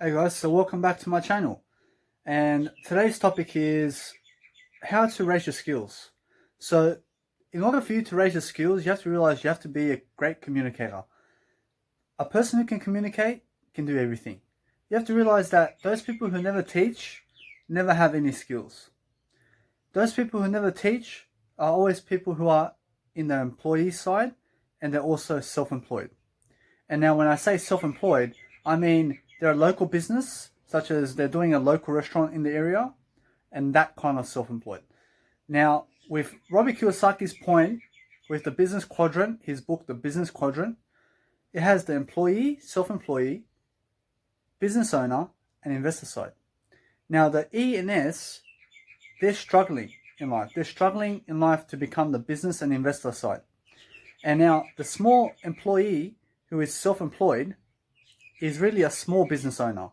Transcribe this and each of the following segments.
Hey guys, so welcome back to my channel. And today's topic is how to raise your skills. So, in order for you to raise your skills, you have to realize you have to be a great communicator. A person who can communicate can do everything. You have to realize that those people who never teach never have any skills. Those people who never teach are always people who are in the employee side and they're also self-employed. And now when I say self-employed, I mean they're a local business, such as they're doing a local restaurant in the area, and that kind of self-employed. Now, with Robert Kiyosaki's point, with the business quadrant, his book, The Business Quadrant, it has the employee, self-employee, business owner, and investor side. Now, the E and S, they're struggling in life. They're struggling in life to become the business and investor side. And now, the small employee who is self-employed is really a small business owner.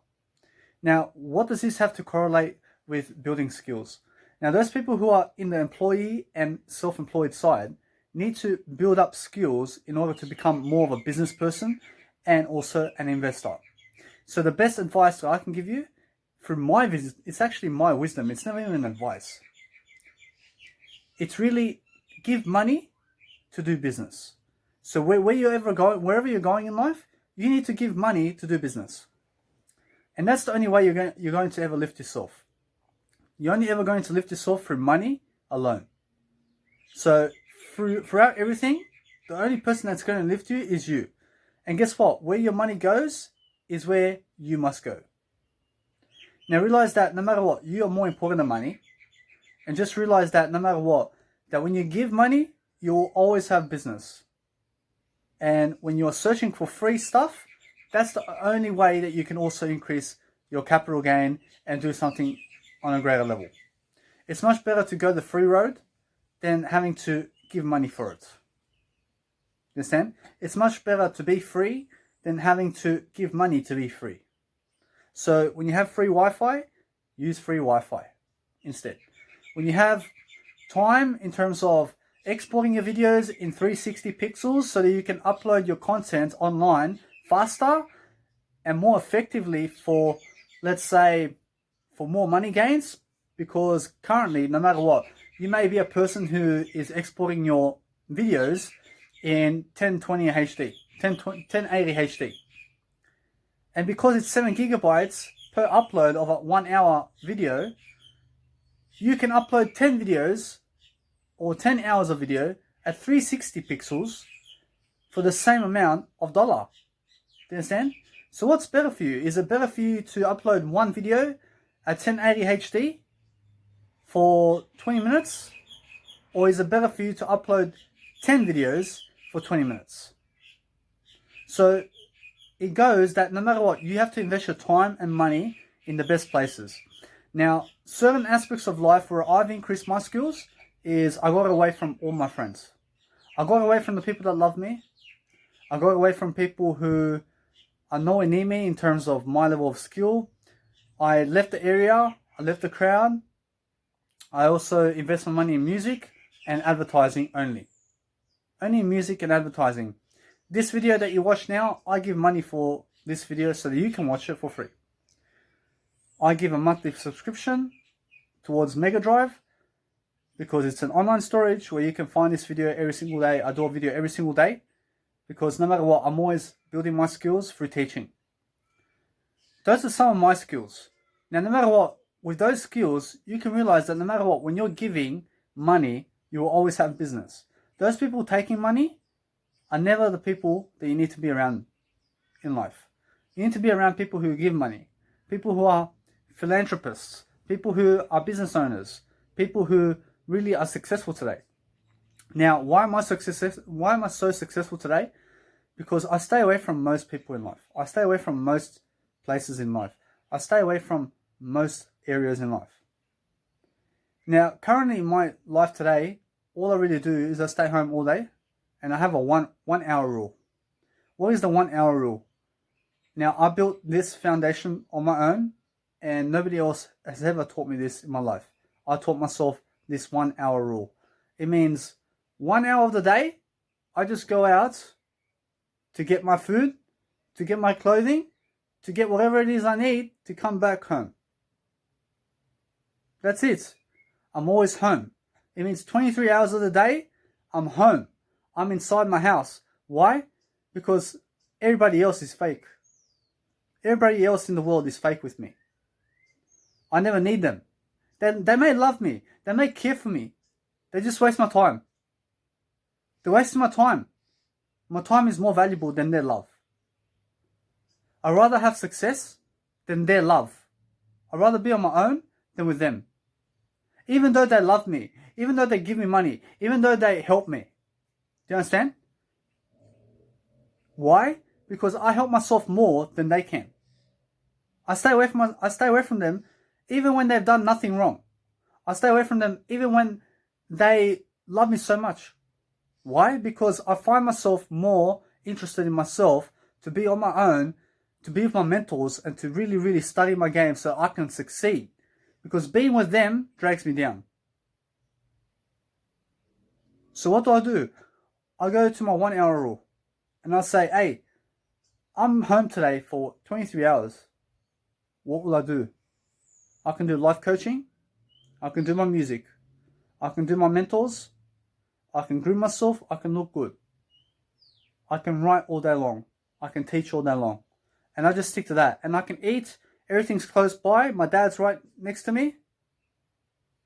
Now, what does this have to correlate with building skills? Now, those people who are in the employee and self-employed side need to build up skills in order to become more of a business person and also an investor. So the best advice that I can give you through my visit, it's actually my wisdom. It's never even advice. It's really give money to do business. So wherever you're going in life, you need to give money to do business. And that's the only way you're going to ever lift yourself. You're only ever going to lift yourself through money alone. So throughout everything, the only person that's going to lift you is you. And guess what? Where your money goes is where you must go. Now realize that no matter what, you are more important than money. And just realize that no matter what, that when you give money, you'll always have business. And when you're searching for free stuff, that's the only way that you can also increase your capital gain and do something on a greater level. It's much better to go the free road than having to give money for it. You understand? It's much better to be free than having to give money to be free. So when you have free Wi-Fi, use free Wi-Fi instead. When you have time in terms of exporting your videos in 360 pixels so that you can upload your content online faster and more effectively for, let's say, for more money gains, because currently, no matter what, you may be a person who is exporting your videos in 1020 HD, 1080 HD. And because it's 7 gigabytes per upload of a 1 hour video, you can upload 10 videos or 10 hours of video at 360 pixels for the same amount of dollar. Do you understand? So what's better for you? Is it better for you to upload one video at 1080 HD for 20 minutes? Or is it better for you to upload 10 videos for 20 minutes? So it goes that no matter what, you have to invest your time and money in the best places. Now, certain aspects of life where I've increased my skills is I got away from all my friends. I got away from the people that love me. I got away from people who are nowhere near me in terms of my level of skill. I left the area. I left the crowd. I also invest my money in music and advertising only. Only music and advertising. This video that you watch now, I give money for this video so that you can watch it for free. I give a monthly subscription towards Mega Drive because it's an online storage where you can find this video every single day. I do a video every single day because no matter what, I'm always building my skills through teaching. Those are some of my skills. Now, no matter what, with those skills, you can realize that no matter what, when you're giving money, you will always have business. Those people taking money are never the people that you need to be around in life. You need to be around people who give money, people who are philanthropists, people who are business owners, people who really are successful today. Now, why am I so successful today? Because I stay away from most people in life. I stay away from most places in life. I stay away from most areas in life. Now, currently in my life today, all I really do is I stay home all day and I have a one hour rule. What is the 1 hour rule? Now, I built this foundation on my own and nobody else has ever taught me this in my life. I taught myself this 1 hour rule. It means 1 hour of the day, I just go out to get my food, to get my clothing, to get whatever it is I need to come back home. That's it. I'm always home. It means 23 hours of the day, I'm home. I'm inside my house. Why? Because everybody else is fake. Everybody else in the world is fake with me. I never need them. They may love me. They may care for me. They just waste my time. They're wasting my time. My time is more valuable than their love. I'd rather have success than their love. I'd rather be on my own than with them. Even though they love me, even though they give me money, even though they help me. Do you understand? Why? Because I help myself more than they can. I stay away from them even when they've done nothing wrong. I stay away from them even when they love me so much. Why? Because I find myself more interested in myself, to be on my own, to be with my mentors, and to really, really study my game so I can succeed. Because being with them drags me down. So what do? I go to my 1 hour rule. And I say, hey, I'm home today for 23 hours. What will I do? I can do life coaching. I can do my music. I can do my mentors. I can groom myself. I can look good. I can write all day long. I can teach all day long. And I just stick to that. And I can eat. Everything's close by. My dad's right next to me.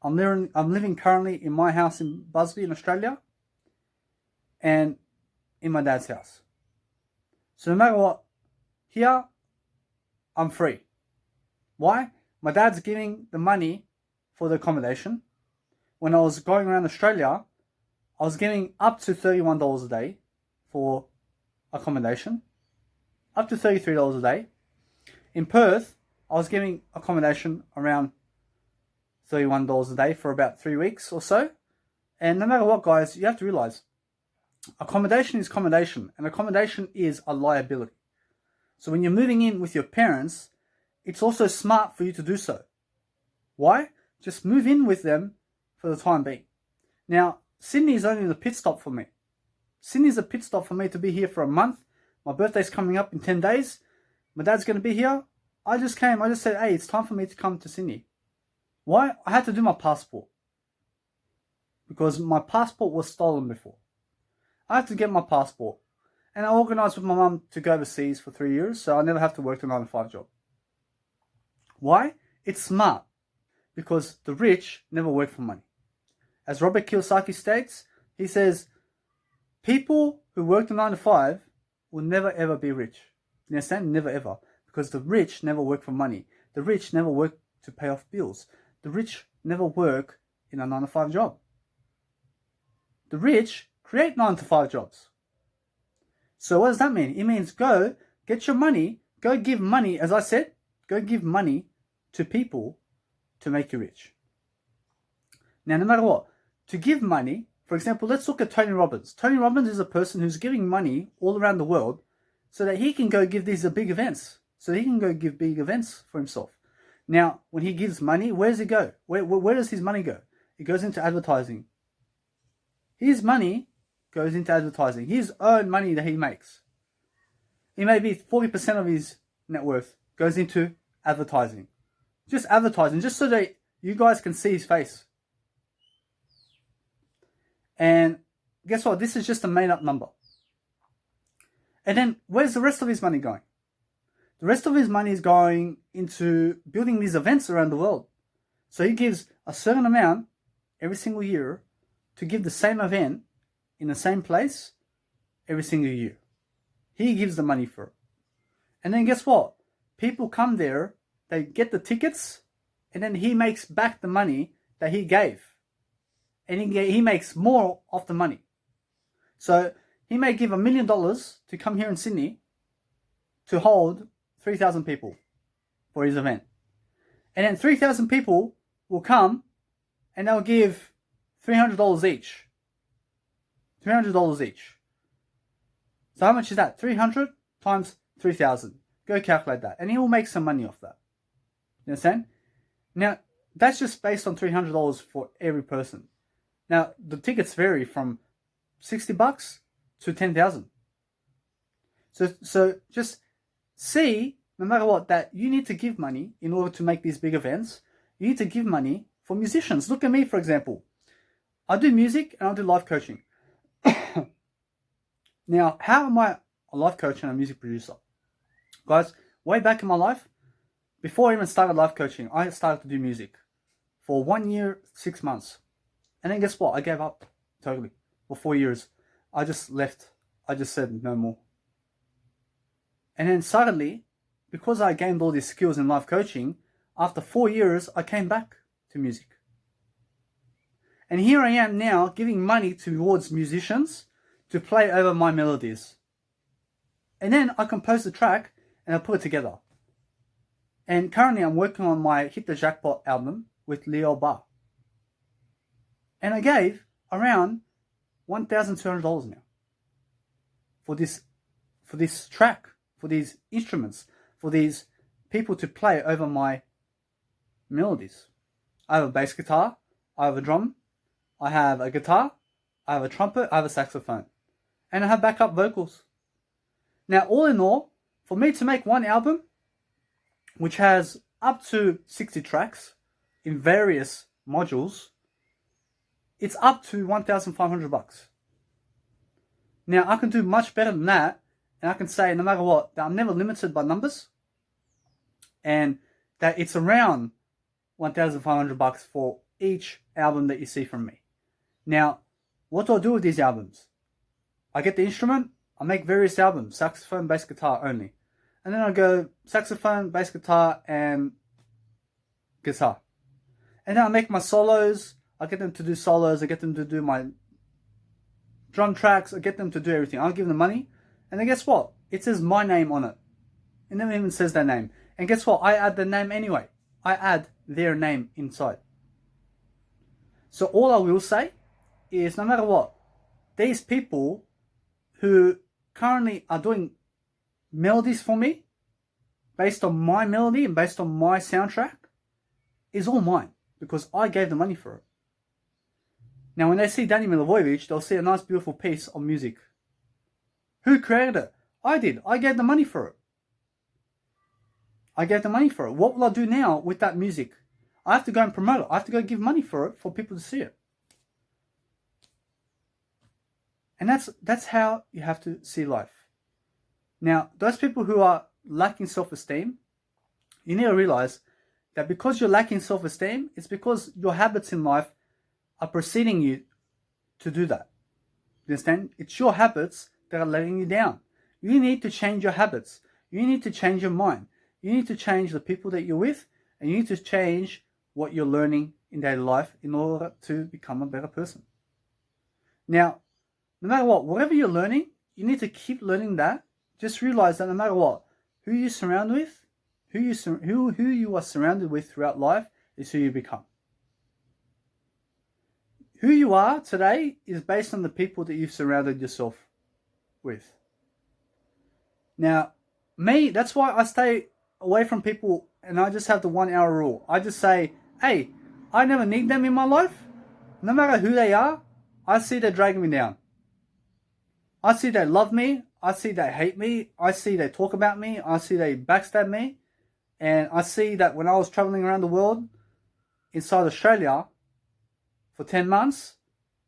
I'm living currently in my house in Busby in Australia. And in my dad's house. So no matter what, here, I'm free. Why? My dad's giving the money for the accommodation. When I was going around Australia, I was giving up to $31 a day for accommodation. Up to $33 a day. In Perth, I was giving accommodation around $31 a day for about 3 weeks or so. And no matter what, guys, you have to realize, accommodation is accommodation, and accommodation is a liability. So when you're moving in with your parents, it's also smart for you to do so. Why? Just move in with them for the time being. Now, Sydney is only the pit stop for me. Sydney's a pit stop for me to be here for a month. My birthday's coming up in 10 days. My dad's going to be here. I just said, hey, it's time for me to come to Sydney. Why? I had to do my passport. Because my passport was stolen before. I had to get my passport. And I organised with my mum to go overseas for 3 years, so I never have to work a 9-to-5 job. Why? It's smart. Because the rich never work for money. As Robert Kiyosaki states, he says, people who work a 9-to-5 will never ever be rich. You understand? Never ever. Because the rich never work for money. The rich never work to pay off bills. The rich never work in a 9-to-5 job. The rich create 9-to-5 jobs. So what does that mean? It means go get your money, go give money, as I said, go give money to people to make you rich. Now, no matter what, to give money, for example, let's look at Tony Robbins. Tony Robbins is a person who's giving money all around the world so that he can go give these big events. So he can go give big events for himself. Now, when he gives money, where does it go? Where does his money go? It goes into advertising. His money goes into advertising. His own money that he makes. It may be 40% of his net worth goes into advertising. Just advertising, just so that you guys can see his face. And guess what? This is just a made-up number. And then, where's the rest of his money going? The rest of his money is going into building these events around the world. So he gives a certain amount every single year to give the same event in the same place every single year. He gives the money for it. And then guess what? People come there, they get the tickets, and then he makes back the money that he gave. And he makes more of the money. So he may give $1 million to come here in Sydney to hold 3,000 people for his event. And then 3,000 people will come and they'll give $300 each. $300 each. So how much is that? 300 times 3,000. Go calculate that. And he will make some money off that. You understand? Now, that's just based on $300 for every person. Now, the tickets vary from $60 to $10,000. So just see, no matter what, that you need to give money in order to make these big events. You need to give money for musicians. Look at me, for example. I do music and I do life coaching. Now, how am I a life coach and a music producer? Guys, way back in my life, before I even started life coaching, I started to do music for 1 year, 6 months. And then guess what? I gave up totally. For 4 years, I just left. I just said no more. And then suddenly, because I gained all these skills in life coaching, after 4 years, I came back to music. And here I am now giving money towards musicians to play over my melodies. And then I compose the track and I put it together. And currently I'm working on my Hit the Jackpot album with Leo Bar. And I gave around $1,200 now for this track, for these instruments, for these people to play over my melodies. I have a bass guitar, I have a drum, I have a guitar, I have a trumpet, I have a saxophone, and I have backup vocals. Now, all in all, for me to make one album, which has up to 60 tracks in various modules, it's up to $1,500. Now, I can do much better than that, and I can say, no matter what, that I'm never limited by numbers, and that it's around $1,500 for each album that you see from me. Now, what do I do with these albums? I get the instrument, I make various albums, saxophone, bass guitar only. And then I go saxophone, bass guitar, and guitar. And then I make my solos, I get them to do solos, I get them to do my drum tracks, I get them to do everything. I'll give them money, and then guess what? It says my name on it. It never even says their name. And guess what? I add the name anyway. I add their name inside. So all I will say is, no matter what, these people who currently are doing melodies for me, based on my melody and based on my soundtrack, is all mine, because I gave the money for it. Now, when they see Danny Milivojevic, they'll see a nice, beautiful piece of music. Who created it? I did. I gave the money for it. I gave the money for it. What will I do now with that music? I have to go and promote it. I have to go give money for it for people to see it. And that's how you have to see life. Now, those people who are lacking self-esteem, you need to realize that because you're lacking self-esteem, it's because your habits in life are preceding you to do that. You understand? It's your habits that are letting you down. You need to change your habits. You need to change your mind. You need to change the people that you're with, and you need to change what you're learning in daily life in order to become a better person. Now, no matter what, whatever you're learning, you need to keep learning that. Just realize that no matter what, who you surround with, who you are surrounded with throughout life is who you become. Who you are today is based on the people that you've surrounded yourself with. Now, me, that's why I stay away from people and I just have the 1 hour rule. I just say, hey, I never need them in my life. No matter who they are, I see they're dragging me down. I see they love me. I see they hate me. I see they talk about me. I see they backstab me. And I see that when I was traveling around the world inside Australia for 10 months,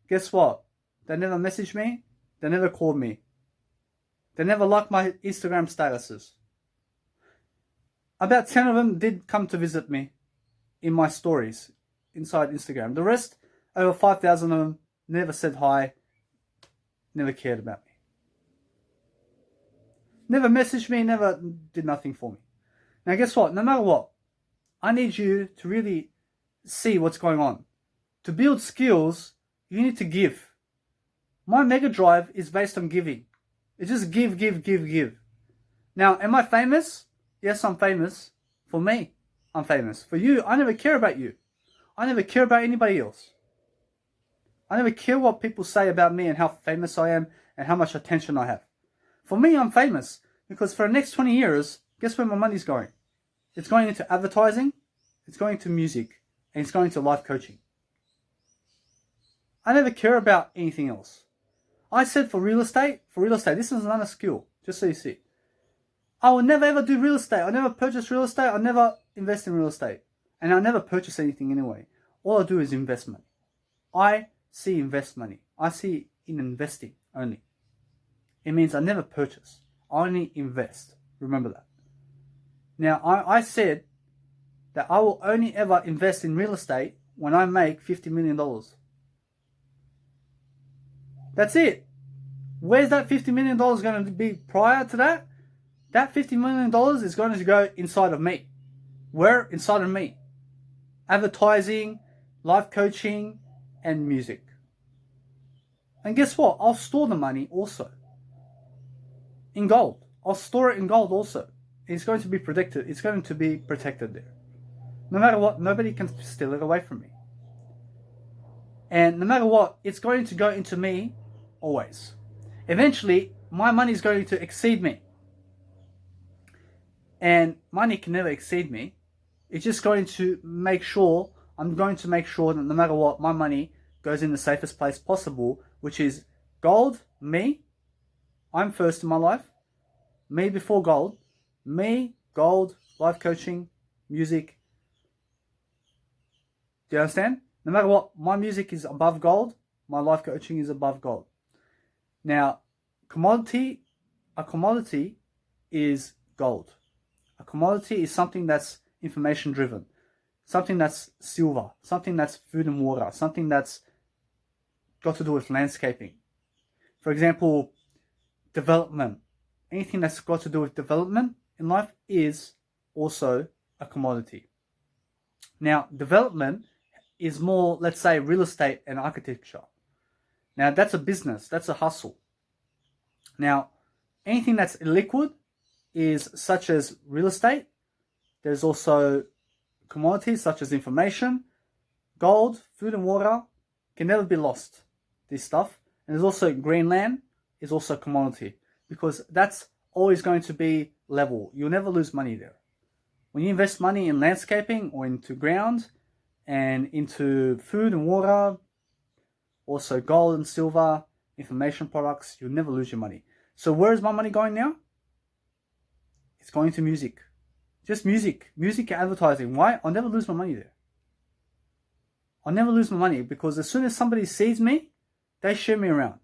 guess what? They never messaged me. They never called me. They never liked my Instagram statuses. About 10 of them did come to visit me in my stories inside Instagram. The rest, over 5,000 of them, never said hi, never cared about me. Never messaged me, never did nothing for me. Now guess what? No matter what, I need you to really see what's going on. To build skills, you need to give. My mega drive is based on giving. It's just give, give, give, give. Now, am I famous? Yes, I'm famous. For me, I'm famous. For you, I never care about you. I never care about anybody else. I never care what people say about me and how famous I am and how much attention I have. For me, I'm famous because for the next 20 years, guess where my money's going? It's going into advertising, it's going to music, and it's going to life coaching. I never care about anything else. I said for real estate, this is another skill, just so you see. I will never ever do real estate. I never purchase real estate. I never invest in real estate. And I never purchase anything anyway. All I do is investment. I see invest money. I see in investing only. It means I never purchase. I only invest. Remember that. Now, I said that I will only ever invest in real estate when I make $50 million. That's it. Where's that $50 million going to be prior to that? That $50 million is going to go inside of me. Where? Inside of me. Advertising, life coaching, and music. And guess what? I'll store the money also. In gold. I'll store it in gold also. It's going to be protected. It's going to be protected there. No matter what, nobody can steal it away from me. And no matter what, it's going to go into me always. Eventually, my money is going to exceed me. And money can never exceed me. It's just going to make sure, I'm going to make sure that no matter what, my money goes in the safest place possible, which is gold, me. I'm first in my life. Me before gold. Me, gold, life coaching, music. Do you understand? No matter what, my music is above gold. My life coaching is above gold. Now, a commodity is gold. A commodity is something that's information driven. Something that's silver. Something that's food and water. Something that's got to do with landscaping. For example, development. Anything that's got to do with development in life is also a commodity. Now, development is more, let's say, real estate and architecture. Now, that's a business. That's a hustle. Now, anything that's illiquid is such as real estate. There's also commodities such as information, gold, food and water can never be lost. This stuff. And there's also green land is also a commodity because that's always going to be level. You'll never lose money there. When you invest money in landscaping or into ground and into food and water, also gold and silver, information products, you'll never lose your money. So where is my money going now? It's going to music. Just music. Music and advertising. Why? I'll never lose my money there. I'll never lose my money because as soon as somebody sees me, they share me around.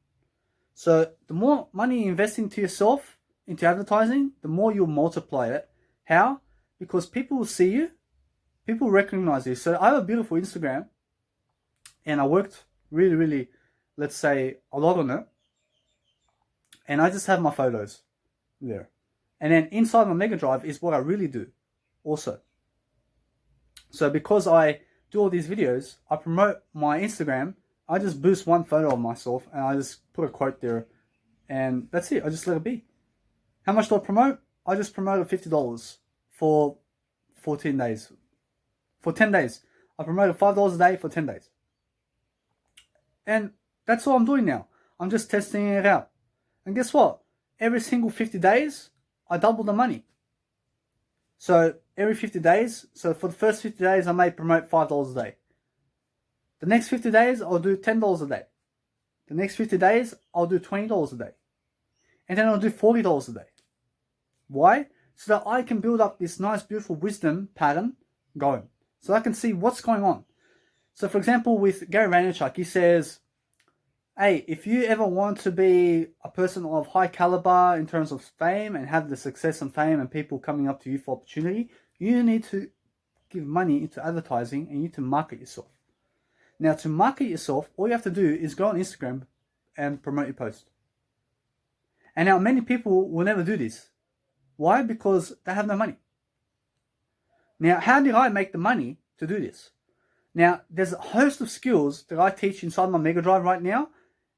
So the more money you invest into yourself, into advertising, the more you'll multiply it. How? Because people will see you. People recognize you. So I have a beautiful Instagram and I worked really, let's say, a lot on it. And I just have my photos there. And then inside my Mega Drive is what I really do also. So because I do all these videos, I promote my Instagram. I just boost one photo of myself and I just put a quote there. And that's it. I just let it be. How much do I promote? I just promoted $50 for 14 days. For 10 days. I promoted $5 a day for 10 days. And that's all I'm doing now. I'm just testing it out. And guess what? Every single 50 days, I double the money. So every 50 days, so for the first 50 days, I may promote $5 a day. The next 50 days, I'll do $10 a day. The next 50 days, I'll do $20 a day. And then I'll do $40 a day. Why? So that I can build up this nice, beautiful wisdom pattern going. So I can see what's going on. So for example, with Gary Vaynerchuk, he says, hey, if you ever want to be a person of high caliber in terms of fame and have the success and fame and people coming up to you for opportunity, you need to give money into advertising and you need to market yourself. Now, to market yourself, all you have to do is go on Instagram and promote your post. And now many people will never do this. Why? Because they have no money. Now, how did I make the money to do this? Now, there's a host of skills that I teach inside my Mega Drive right now,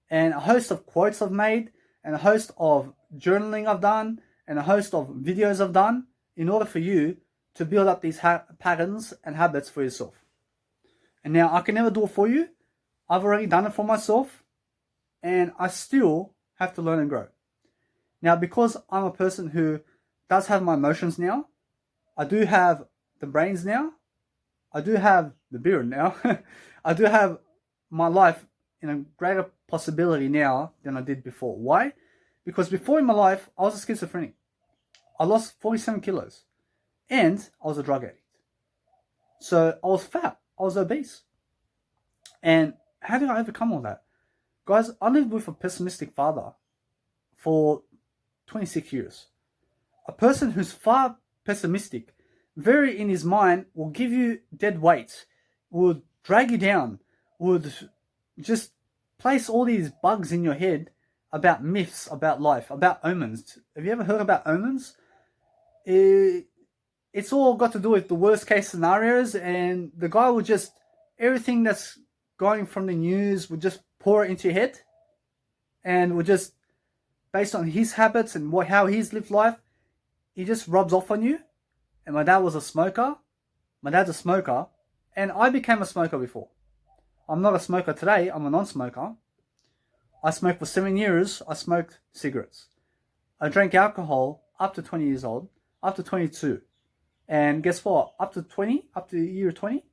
and a host of quotes I've made, and a host of journaling I've done, and a host of videos I've done in order for you to build up these patterns and habits for yourself. And now I can never do it for you. I've already done it for myself, and I still have to learn and grow. Now, because I'm a person who does have my emotions now, I do have the brains now, I do have the beard now, I do have my life in a greater possibility now than I did before. Why? Because before in my life, I was a schizophrenic. I lost 47 kilos. And I was a drug addict. So I was fat. I was obese. And how did I overcome all that? Guys, I lived with a pessimistic father for 26 years. A person who's far pessimistic, very in his mind, will give you dead weight, will drag you down, would just place all these bugs in your head about myths about life, about omens. Have you ever heard about omens? It's all got to do with the worst case scenarios, and the guy will just, everything that's going from the news would just pour it into your head, and would just, based on his habits and how he's lived life, he just rubs off on you. And my dad was a smoker. My dad's a smoker, and I became a smoker before. I'm not a smoker today. I'm a non-smoker. I smoked for 7 years. I smoked cigarettes. I drank alcohol up to 20 years old, up to 22. And guess what? Up to year 20,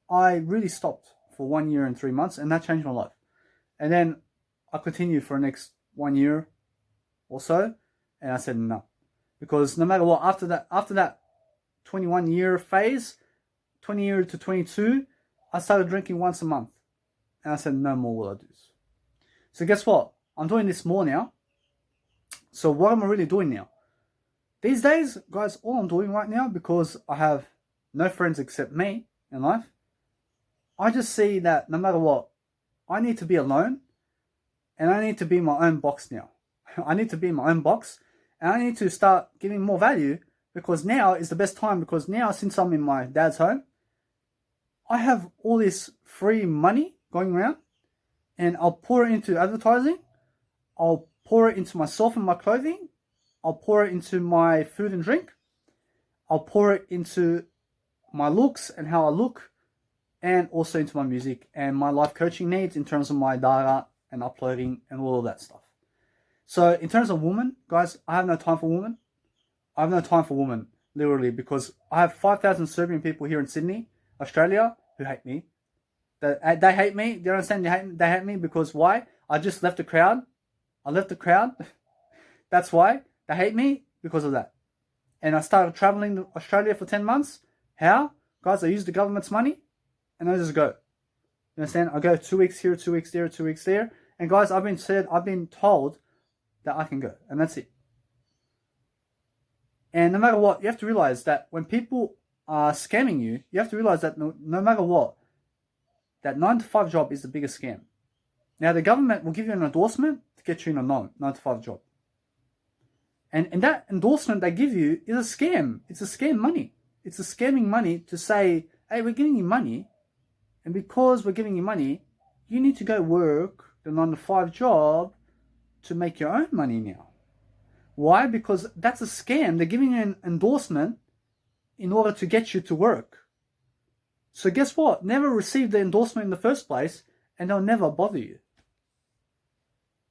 I really stopped for 1 year and 3 months, and that changed my life. And then I continued for the next 1 year or so, and I said no. Because no matter what, after that 21 year phase, 20 year to 22, I started drinking once a month. And I said, no more will I do this. So guess what? I'm doing this more now. So what am I really doing now? These days, guys, all I'm doing right now, because I have no friends except me in life, I just see that no matter what, I need to be alone, and I need to be in my own box now. I need to be in my own box, and I need to start giving more value, because now is the best time, because now, since I'm in my dad's home, I have all this free money going around, and I'll pour it into advertising, I'll pour it into myself and my clothing, I'll pour it into my food and drink, I'll pour it into my looks and how I look, and also into my music and my life coaching needs in terms of my data and uploading and all of that stuff. So in terms of women, guys, I have no time for women. I have no time for women, literally, because I have 5,000 Serbian people here in Sydney, Australia, who hate me. They hate me. Do you understand? They hate me because why? I just left the crowd. I left the crowd. That's why. They hate me because of that. And I started traveling to Australia for 10 months. How? Guys, I use the government's money and I just go. You understand? I go 2 weeks here, 2 weeks there, 2 weeks there. And guys, I've been told that I can go. And that's it. And no matter what, you have to realize that when people are scamming you, you have to realize that no matter what, that 9 to 5 job is the biggest scam. Now, the government will give you an endorsement to get you in a 9 to 5 job. And that endorsement they give you is a scam. It's a scam money. It's a scamming money to say, hey, we're giving you money. And because we're giving you money, you need to go work the 9 to 5 job to make your own money now. Why? Because that's a scam. They're giving you an endorsement in order to get you to work. So guess what? Never receive the endorsement in the first place, and they'll never bother you.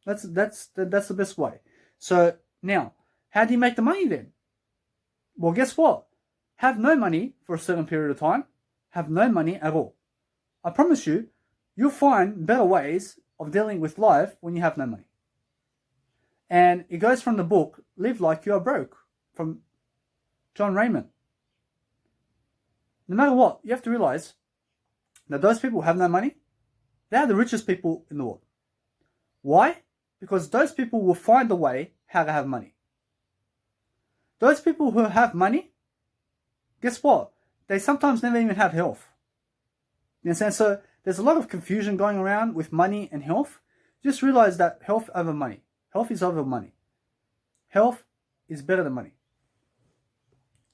That's the best way. So now, how do you make the money then? Well, guess what? Have no money for a certain period of time. Have no money at all. I promise you, you'll find better ways of dealing with life when you have no money. And it goes from the book, Live Like You Are Broke, from John Raymond. No matter what, you have to realize that those people who have no money, they are the richest people in the world. Why? Because those people will find a way how to have money. Those people who have money, guess what? They sometimes never even have health. You understand? So there's a lot of confusion going around with money and health. Just realize that health over money. Health is over money. Health is better than money.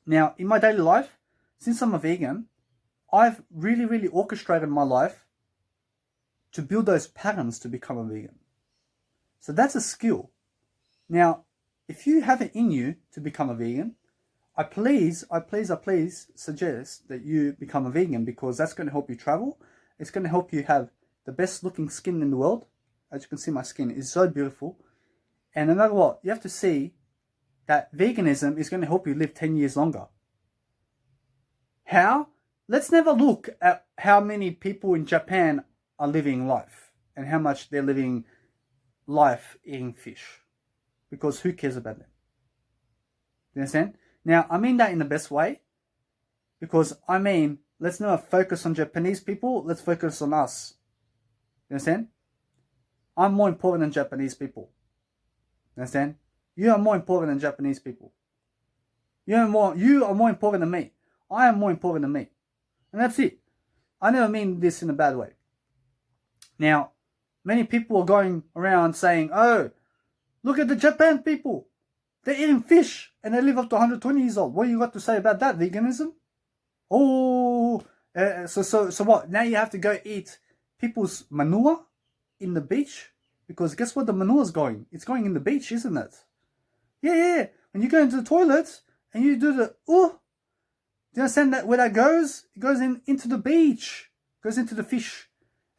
Now, in my daily life, since I'm a vegan, I've really orchestrated my life to build those patterns to become a vegan. So that's a skill. Now, if you have it in you to become a vegan, I please suggest that you become a vegan, because that's going to help you travel. It's going to help you have the best looking skin in the world. As you can see, my skin is so beautiful. And no matter what, you have to see that veganism is going to help you live 10 years longer. How? Let's never look at how many people in Japan are living life and how much they're living life eating fish, because who cares about them? you understand? Now, I mean that in the best way, because I mean, let's not focus on Japanese people, let's focus on us. You understand? I'm more important than Japanese people. You understand? You are more important than Japanese people. You are more important than me. I am more important than me. And that's it. I never mean this in a bad way. Now, many people are going around saying, oh, look at the Japan people. They're eating fish and they live up to 120 years old. What you got to say about that, veganism? Oh, so what? Now you have to go eat people's manure in the beach? Because guess what the manure is going? It's going in the beach, isn't it? Yeah. When you go into the toilet and you do the, do you understand that where that goes? It goes into the beach. It goes into the fish.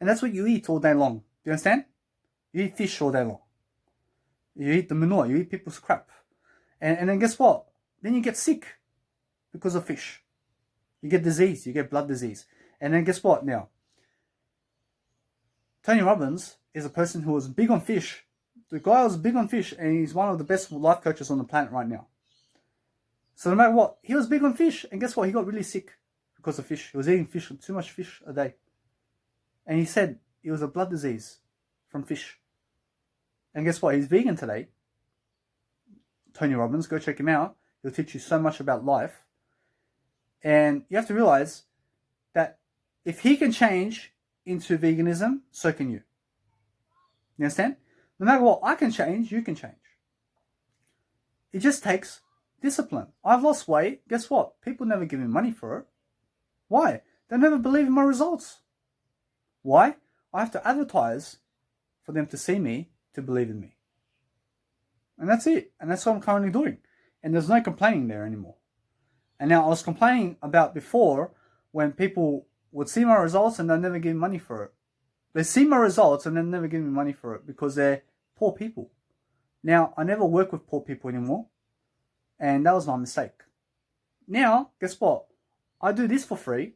And that's what you eat all day long. Do you understand? You eat fish all day long. You eat the manure. You eat people's crap. And then guess what? Then you get sick because of fish. You get disease. You get blood disease. And then guess what now? Tony Robbins is a person who was big on fish. The guy was big on fish and he's one of the best life coaches on the planet right now. So no matter what, he was big on fish and guess what? He got really sick because of fish. He was eating fish, too much fish a day. And he said it was a blood disease from fish. And guess what? He's vegan today. Tony Robbins, go check him out. He'll teach you so much about life. And you have to realize that if he can change into veganism, so can you. You understand? No matter what I can change, you can change. It just takes discipline. I've lost weight. Guess what? People never give me money for it. Why? They never believe in my results. Why? I have to advertise for them to see me, to believe in me. And that's it. And that's what I'm currently doing. And there's no complaining there anymore. And now I was complaining about before when people would see my results and they never give me money for it. They see my results and they never give me money for it because they're poor people. Now, I never work with poor people anymore. And that was my mistake. Now, guess what? I do this for free.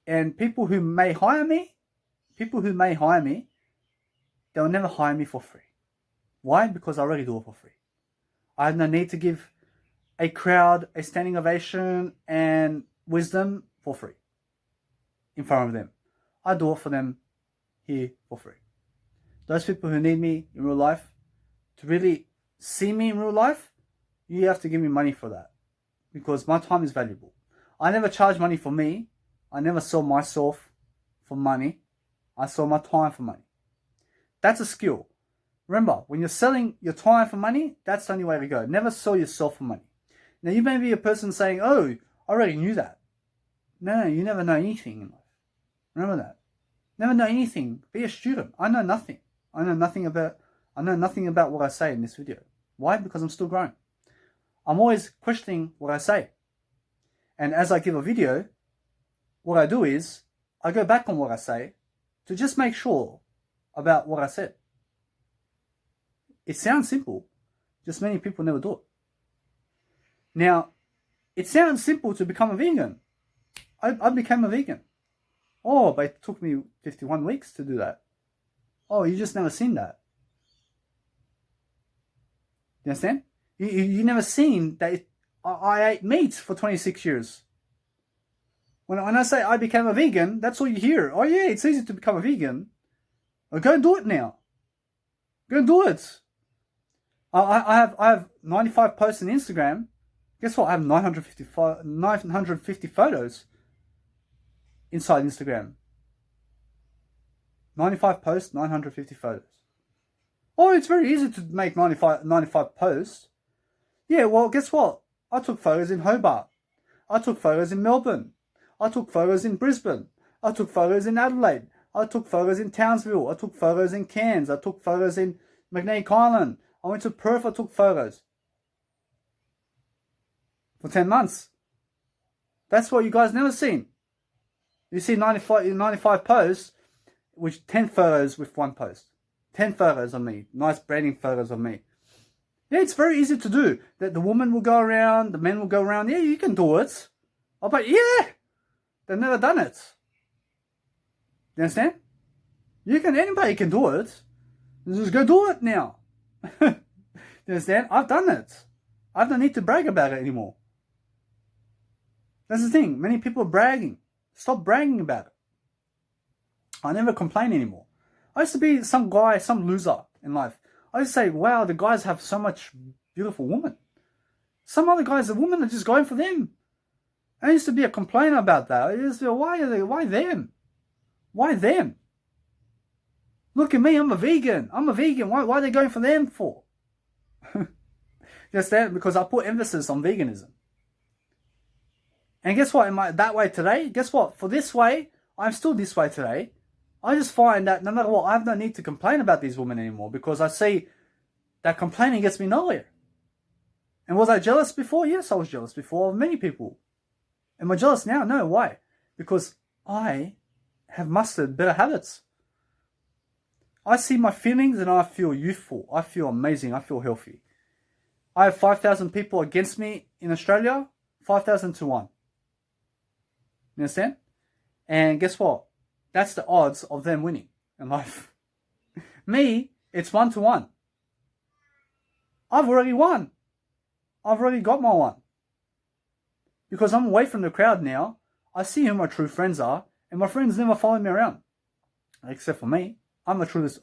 And people who may hire me, they'll never hire me for free. Why? Because I already do it for free. I have no need to give a crowd a standing ovation and wisdom for free in front of them. I do it for them here for free. Those people who need me in real life, to really see me in real life, you have to give me money for that. Because my time is valuable. I never charge money for me. I never sell myself for money. I sell my time for money. That's a skill. Remember, when you're selling your time for money, that's the only way to go. Never sell yourself for money. Now, you may be a person saying, oh, I already knew that. No, you never know anything in life. Remember that. Never know anything. Be a student. I know nothing. I know nothing about what I say in this video. Why? Because I'm still growing. I'm always questioning what I say. And as I give a video, what I do is I go back on what I say to just make sure about what I said. It sounds simple, just many people never do it. Now, it sounds simple to become a vegan. I became a vegan. Oh, but it took me 51 weeks to do that. Oh, you just never seen that. You understand? You never seen that I ate meat for 26 years. When I say I became a vegan, that's all you hear. Oh yeah, it's easy to become a vegan. Well, go and do it now. Go and do it. I have 95 posts on Instagram. Guess what? I have 950 photos inside Instagram. 95 posts, 950 photos. Oh, it's very easy to make 95 posts. Yeah, well, guess what? I took photos in Hobart. I took photos in Melbourne. I took photos in Brisbane. I took photos in Adelaide. I took photos in Townsville. I took photos in Cairns. I took photos in Magnetic Island. I went to Perth. I took photos. For 10 months. That's what you guys never seen. You see 95 posts, with 10 photos with one post. 10 photos of me. Nice branding photos of me. Yeah, it's very easy to do. That the woman will go around, the men will go around. Yeah, you can do it. Oh, but yeah, they've never done it. You understand? Anybody can do it. Just go do it now. You understand? I've done it. I have no need to brag about it anymore. That's the thing. Many people are bragging. Stop bragging about it. I never complain anymore. I used to be some guy, some loser in life. I used to say, wow, the guys have so much beautiful women. Some other guys, the women are just going for them. I used to be a complainer about that. I used to be, why them? Why them? Look at me, I'm a vegan. Why are they going for them for? Just that, because I put emphasis on veganism. And guess what? Am I that way today? Guess what? For this way, I'm still this way today. I just find that no matter what, I have no need to complain about these women anymore, because I see that complaining gets me nowhere. And was I jealous before? Yes, I was jealous before of many people. Am I jealous now? No. Why? Because I have mastered better habits. I see my feelings and I feel youthful. I feel amazing. I feel healthy. I have 5,000 people against me in Australia, 5,000 to 1. You understand? And guess what? That's the odds of them winning in life. Me, it's 1 to 1. I've already won. I've already got my one. Because I'm away from the crowd now, I see who my true friends are, and my friends never follow me around. Except for me. I'm my truest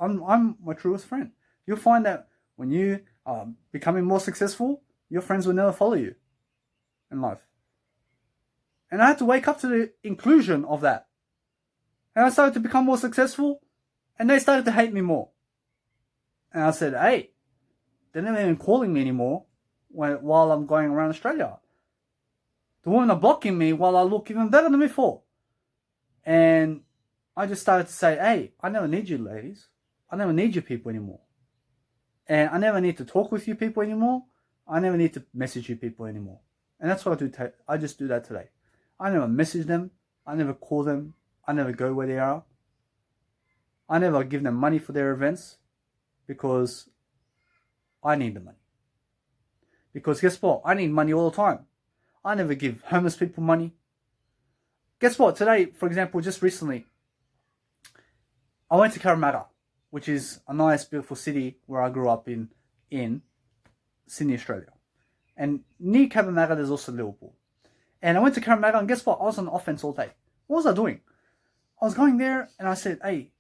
friend. You'll find that when you are becoming more successful, your friends will never follow you in life. And I had to wake up to the inclusion of that. And I started to become more successful, and they started to hate me more. And I said, hey, they're not even calling me anymore while I'm going around Australia. The women are blocking me while I look even better than before. And I just started to say, hey, I never need you ladies. I never need you people anymore. And I never need to talk with you people anymore. I never need to message you people anymore. And that's what I do. I just do that today. I never message them. I never call them. I never go where they are. I never give them money for their events, because I need the money. Because guess what? I need money all the time. I never give homeless people money. Guess what? Today, for example, just recently, I went to Cabramatta, which is a nice, beautiful city where I grew up in Sydney, Australia. And near Cabramatta, there's also Liverpool. And I went to Cabramatta, and guess what? I was on offense all day. What was I doing? I was going there, and I said, hey,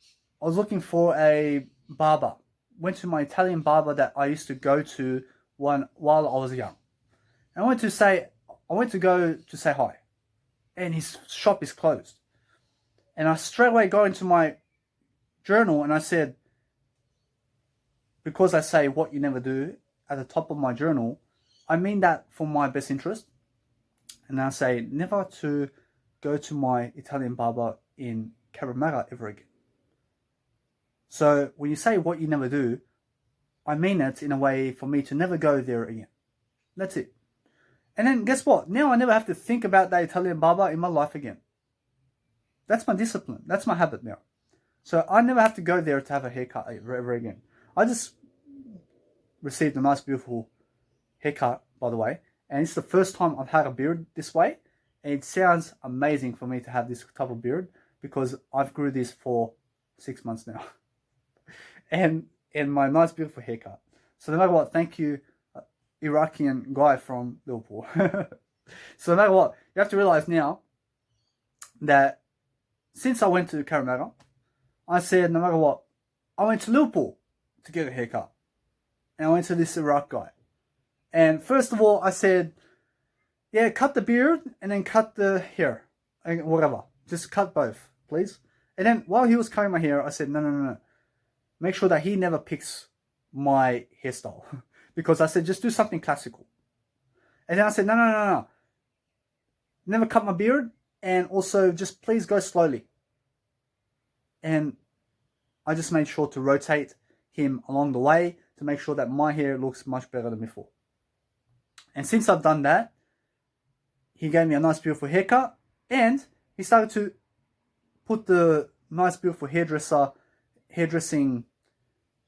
I was looking for a barber. Went to my Italian barber that I used to go to while I was young. And I went to go to say hi. And his shop is closed. And I straight away go into my journal and I said, because I say what you never do at the top of my journal, I mean that for my best interest. And I say never to go to my Italian barber in Cabramatta ever again. So when you say what you never do, I mean it in a way for me to never go there again. That's it. And then guess what? Now I never have to think about that Italian barber in my life again. That's my discipline. That's my habit now. So I never have to go there to have a haircut ever again. I just received a nice, beautiful haircut, by the way. And it's the first time I've had a beard this way. And it sounds amazing for me to have this type of beard, because I've grew this for 6 months now. and my nice, beautiful haircut. So no matter what, thank you, Iraqian guy from Liverpool. So no matter what, you have to realize now that since I went to Cabramatta, I said no matter what, I went to Liverpool to get a haircut. And I went to this Iraq guy. And first of all, I said, yeah, cut the beard and then cut the hair. Whatever. Just cut both, please. And then while he was cutting my hair, I said, no. Make sure that he never picks my hairstyle. Because I said, just do something classical. And then I said, no. Never cut my beard. And also, just please go slowly. And I just made sure to rotate him along the way to make sure that my hair looks much better than before. And since I've done that, he gave me a nice, beautiful haircut. And he started to put the nice, beautiful hairdressing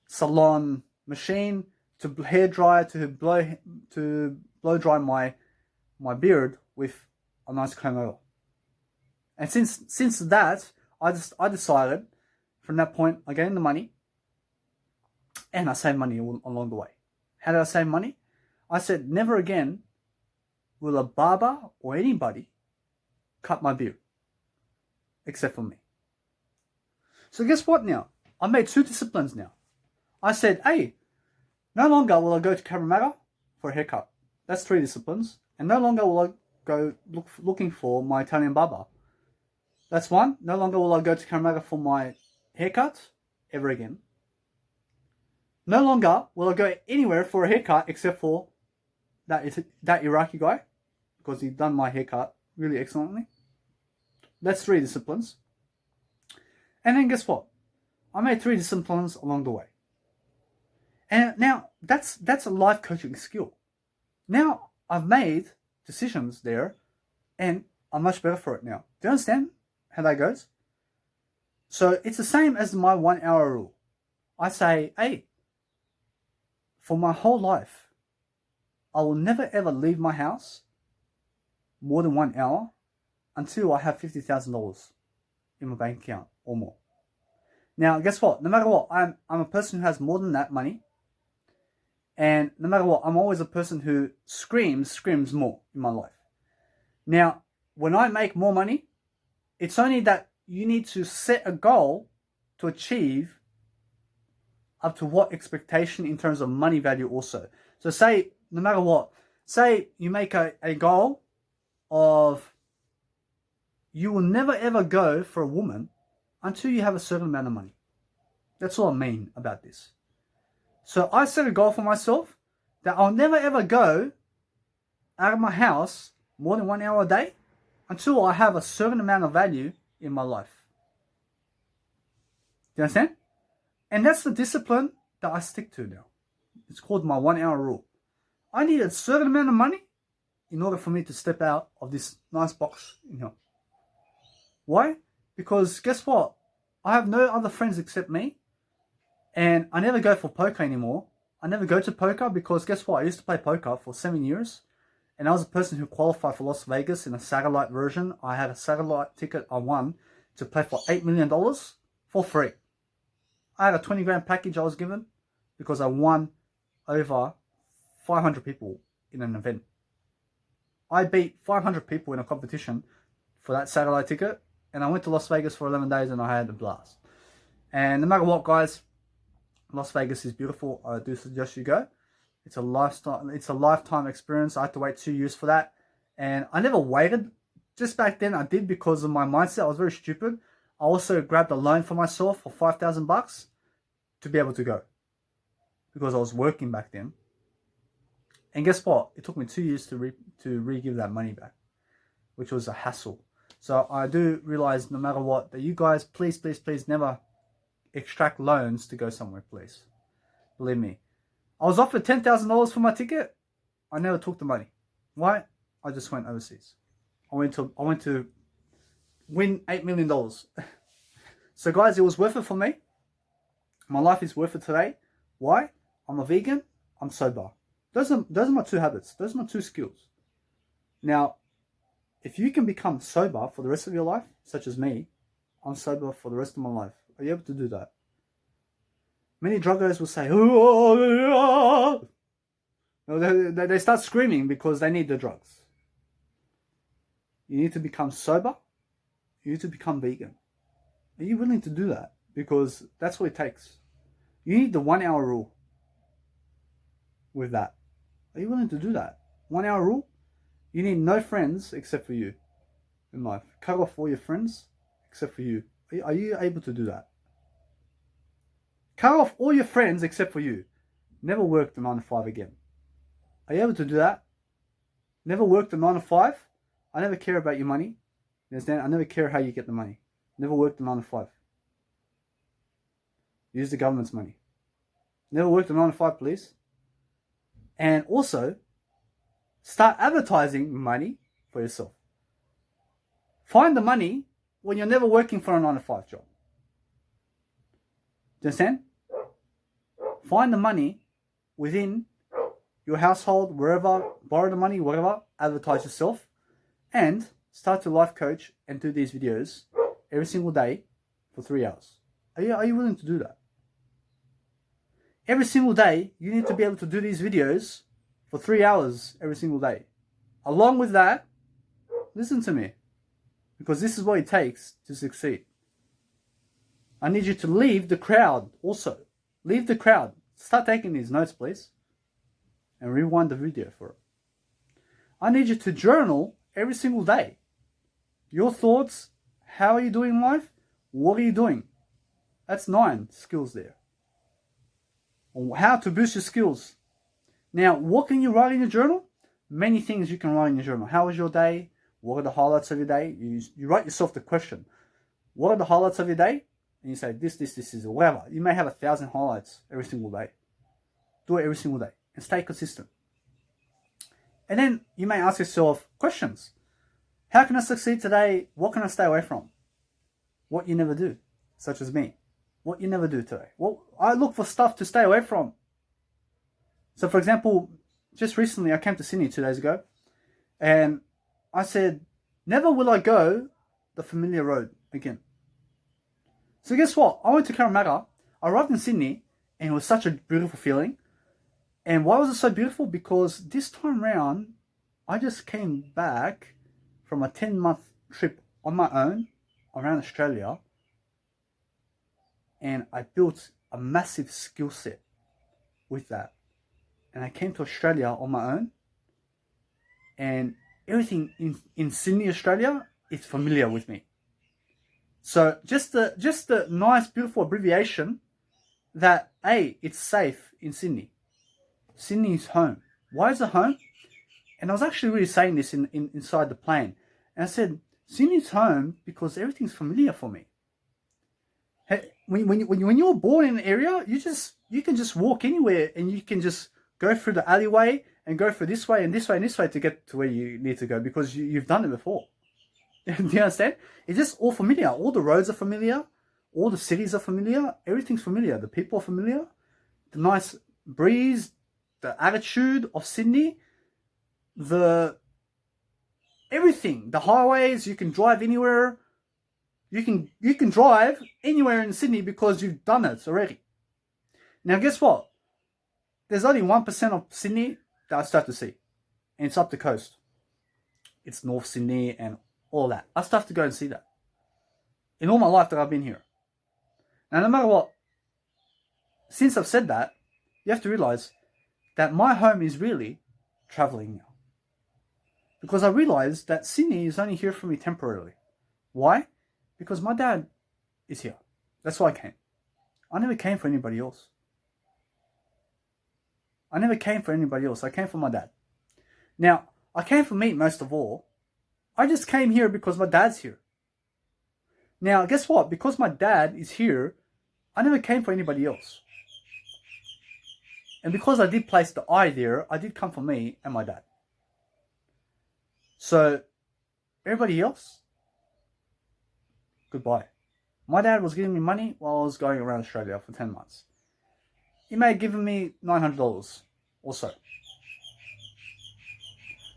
salon machine to hair dryer to blow dry my beard with a nice comb over. And since that, I decided from that point I gained the money, and I saved money along the way. How did I save money? I said, never again will a barber or anybody cut my beard, except for me. So guess what now? I made 2 disciplines now. I said, hey, no longer will I go to Cabramatta for a haircut. That's 3 disciplines. And no longer will I go looking for my Italian barber. That's 1. No longer will I go to Cabramatta for my haircut ever again. No longer will I go anywhere for a haircut except for that Iraqi guy, because he done my haircut really excellently. That's 3 disciplines. And then guess what? I made 3 disciplines along the way. And now that's a life coaching skill. Now I've made decisions there and I'm much better for it now. Do you understand how that goes? So it's the same as my 1 hour rule. I say, hey, for my whole life, I will never ever leave my house more than 1 hour until I have $50,000 in my bank account or more. Now, guess what? No matter what, I'm a person who has more than that money. And no matter what, I'm always a person who screams more in my life. Now, when I make more money, it's only that you need to set a goal to achieve up to what expectation in terms of money value also. So say, no matter what, say you make a goal of you will never ever go for a woman until you have a certain amount of money. That's all I mean about this. So I set a goal for myself that I'll never ever go out of my house more than 1 hour a day until I have a certain amount of value in my life. Do you understand? And that's the discipline that I stick to now. It's called my 1 hour rule. I need a certain amount of money in order for me to step out of this nice box in here. Why? Because guess what? I have no other friends except me. And I never go for poker anymore. I never go to poker because guess what? I used to play poker for 7 years. And I was a person who qualified for Las Vegas in a satellite version. I had a satellite ticket I won to play for $8 million for free. I had a 20 grand package I was given because I won over 500 people in an event. I beat 500 people in a competition for that satellite ticket. And I went to Las Vegas for 11 days and I had a blast. And no matter what, guys, Las Vegas is beautiful. I do suggest you go. It's a lifetime experience. I had to wait 2 years for that. And I never waited. Just back then I did because of my mindset. I was very stupid. I also grabbed a loan for myself for $5,000 to be able to go. Because I was working back then. And guess what? It took me 2 years to re-give that money back. Which was a hassle. So I do realize no matter what, that you guys, please never extract loans to go somewhere, please. Believe me. I was offered $10,000 for my ticket. I never took the money. Why? I just went overseas. I went to win $8 million. So guys, it was worth it for me. My life is worth it today. Why? I'm a vegan. I'm sober. Those are my 2 habits. Those are my 2 skills. Now, if you can become sober for the rest of your life, such as me, I'm sober for the rest of my life. Are you able to do that? Many druggers will say, oh, they start screaming because they need the drugs. You need to become sober. You need to become vegan. Are you willing to do that? Because that's what it takes. You need the 1 hour rule with that. Are you willing to do that? 1 hour rule? You need no friends except for you in life. Cut off all your friends except for you. Are you able to do that? Cut off all your friends except for you. Never work the 9 to 5 again. Are you able to do that? Never work the 9 to 5. I never care about your money. You understand? I never care how you get the money. Never work the 9 to 5. Use the government's money. Never work the 9 to 5, please. And also, start advertising money for yourself. Find the money when you're never working for a 9 to 5 job. Do you understand? Find the money within your household, wherever, borrow the money, whatever, advertise yourself, and start to life coach and do these videos every single day for 3 hours. Are you willing to do that? Every single day, you need to be able to do these videos for 3 hours every single day. Along with that, listen to me, because this is what it takes to succeed. I need you to leave the crowd also. Leave the crowd. Start taking these notes, please. And rewind the video for it. I need you to journal every single day. Your thoughts, how are you doing in life? What are you doing? That's 9 skills there. How to boost your skills. Now, what can you write in your journal? Many things you can write in your journal. How was your day? What are the highlights of your day? You write yourself the question. What are the highlights of your day? And you say, this is, or whatever. You may have 1,000 highlights every single day. Do it every single day. And stay consistent. And then you may ask yourself questions. How can I succeed today? What can I stay away from? What you never do, such as me. What you never do today. Well, I look for stuff to stay away from. So, for example, just recently I came to Sydney 2 days ago, and I said, never will I go the familiar road again. So guess what? I went to Caramata. I arrived in Sydney, and it was such a beautiful feeling. And why was it so beautiful? Because this time round, I just came back from a 10-month trip on my own around Australia, and I built a massive skill set with that. And I came to Australia on my own, and everything in Sydney, Australia, is familiar with me. So just the nice, beautiful abbreviation that, A, it's safe in Sydney. Sydney is home. Why is it home? And I was actually really saying this inside the plane. And I said, Sydney's home because everything's familiar for me. Hey, when you're born in an area, you can just walk anywhere, and you can just go through the alleyway and go through this way and this way and this way to get to where you need to go, because you've done it before. Do you understand? It's just all familiar. All the roads are familiar. All the cities are familiar. Everything's familiar. The people are familiar. The nice breeze, the attitude of Sydney, everything. The highways, you can drive anywhere. You can drive anywhere in Sydney because you've done it already. Now, guess what? There's only 1% of Sydney that I still have to see. And it's up the coast. It's North Sydney and all that. I still have to go and see that. In all my life that I've been here. Now, no matter what, since I've said that, you have to realize that my home is really traveling now. Because I realized that Sydney is only here for me temporarily. Why? Because my dad is here. That's why I came. I never came for anybody else. I came for my dad. Now, I came for me most of all. I just came here because my dad's here. Now, guess what? Because my dad is here, I never came for anybody else. And because I did place the I there, I did come for me and my dad. So, everybody else, goodbye. My dad was giving me money while I was going around Australia for 10 months. He may have given me $900 or so.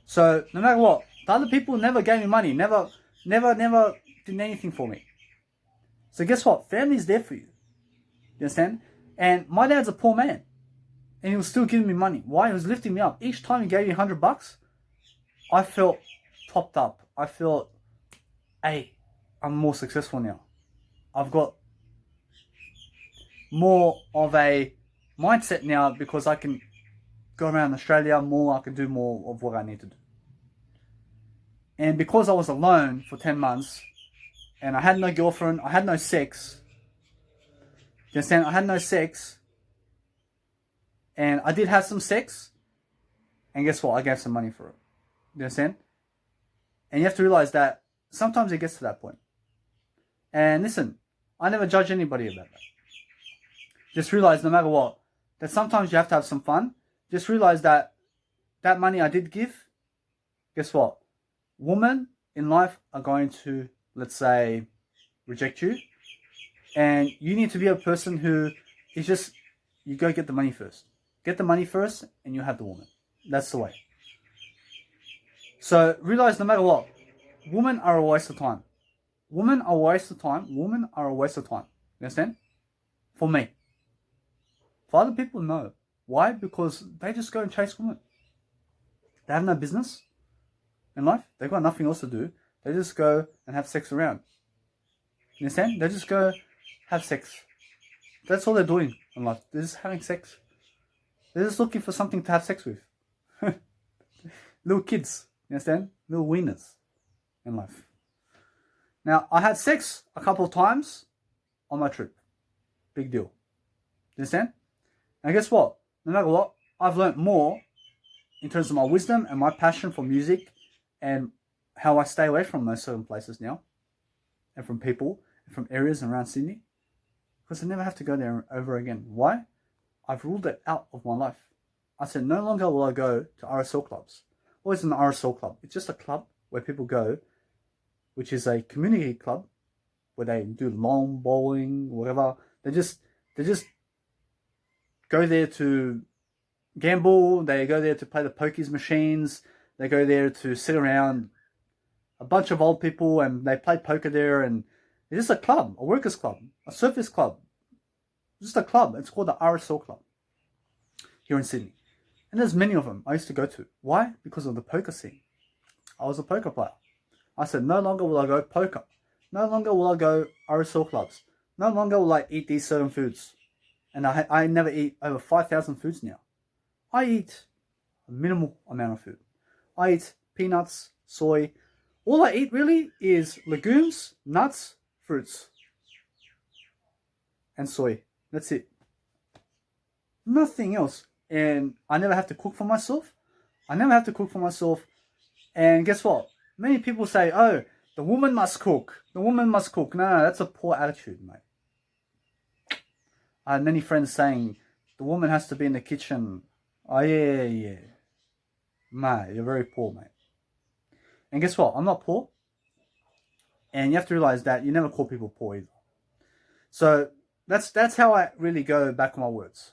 So, no matter what, the other people never gave me money, never did anything for me. So guess what? Family's there for you. You understand? And my dad's a poor man. And he was still giving me money. Why? He was lifting me up. Each time he gave me $100, I felt topped up. I felt, hey, I'm more successful now. I've got more of a mindset now because I can go around Australia more. I can do more of what I need to do. And because I was alone for 10 months and I had no girlfriend, I had no sex. You understand? I had no sex. And I did have some sex. And guess what? I gave some money for it. You understand? And you have to realize that sometimes it gets to that point. And listen, I never judge anybody about that. Just realize no matter what, that sometimes you have to have some fun. Just realize that that money I did give, guess what? Women in life are going to, let's say, reject you. And you need to be a person who is just, you go get the money first. Get the money first and you have the woman. That's the way. So realize no matter what, women are a waste of time. Women are a waste of time. Women are a waste of time. You understand? For me. For other people, no. Why? Because they just go and chase women. They have no business in life. They've got nothing else to do. They just go and have sex around. You understand? They just go have sex. That's all they're doing in life. They're just having sex. They're just looking for something to have sex with. Little kids, you understand? Little wieners in life. Now, I had sex a couple of times on my trip. Big deal. You understand? And guess what? No matter what, I've learned more in terms of my wisdom and my passion for music and how I stay away from those certain places now and from people and from areas around Sydney, because I never have to go there over again. Why? I've ruled it out of my life. I said no longer will I go to RSL clubs. What is an RSL club? It's just a club where people go, which is a community club where they do lawn bowling, whatever. They just go there to gamble. They go there to play the pokies machines. They go there to sit around a bunch of old people and they play poker there. And it's just a club, a workers' club, a service club. It's just a club. It's called the RSL Club here in Sydney. And there's many of them I used to go to. Why? Because of the poker scene. I was a poker player. I said, no longer will I go poker. No longer will I go RSL clubs. No longer will I eat these certain foods. And I never eat over 5,000 foods now. I eat a minimal amount of food. I eat peanuts, soy. All I eat really is legumes, nuts, fruits, and soy. That's it. Nothing else. And I never have to cook for myself. And guess what? Many people say, oh, the woman must cook. The woman must cook. No, that's a poor attitude, mate. I had many friends saying, the woman has to be in the kitchen. Oh, yeah. Mate, you're very poor, mate. And guess what? I'm not poor. And you have to realize that you never call people poor either. So that's how I really go back on my words.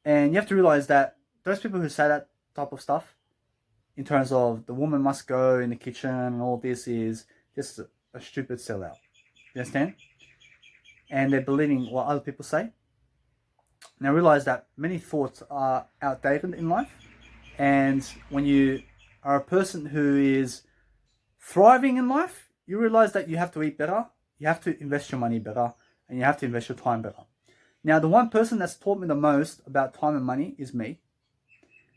And you have to realize that those people who say that type of stuff, in terms of the woman must go in the kitchen and all this, is just a stupid sellout. You understand? And they're believing what other people say. Now realize that many thoughts are outdated in life. And when you are a person who is thriving in life, you realize that you have to eat better, you have to invest your money better, and you have to invest your time better. Now, the one person that's taught me the most about time and money is me.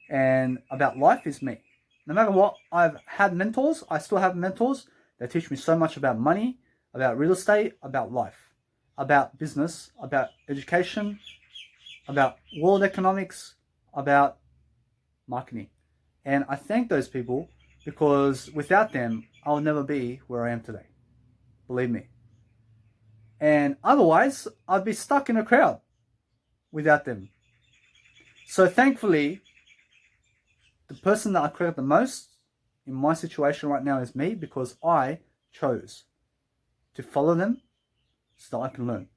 And about life is me. No matter what, I've had mentors. I still have mentors that teach me so much about money, about real estate, about life, about business, about education, about world economics, about marketing. And I thank those people because without them, I'll never be where I am today. Believe me. And otherwise, I'd be stuck in a crowd without them. So thankfully, the person that I credit the most in my situation right now is me, because I chose to follow them so that I can learn.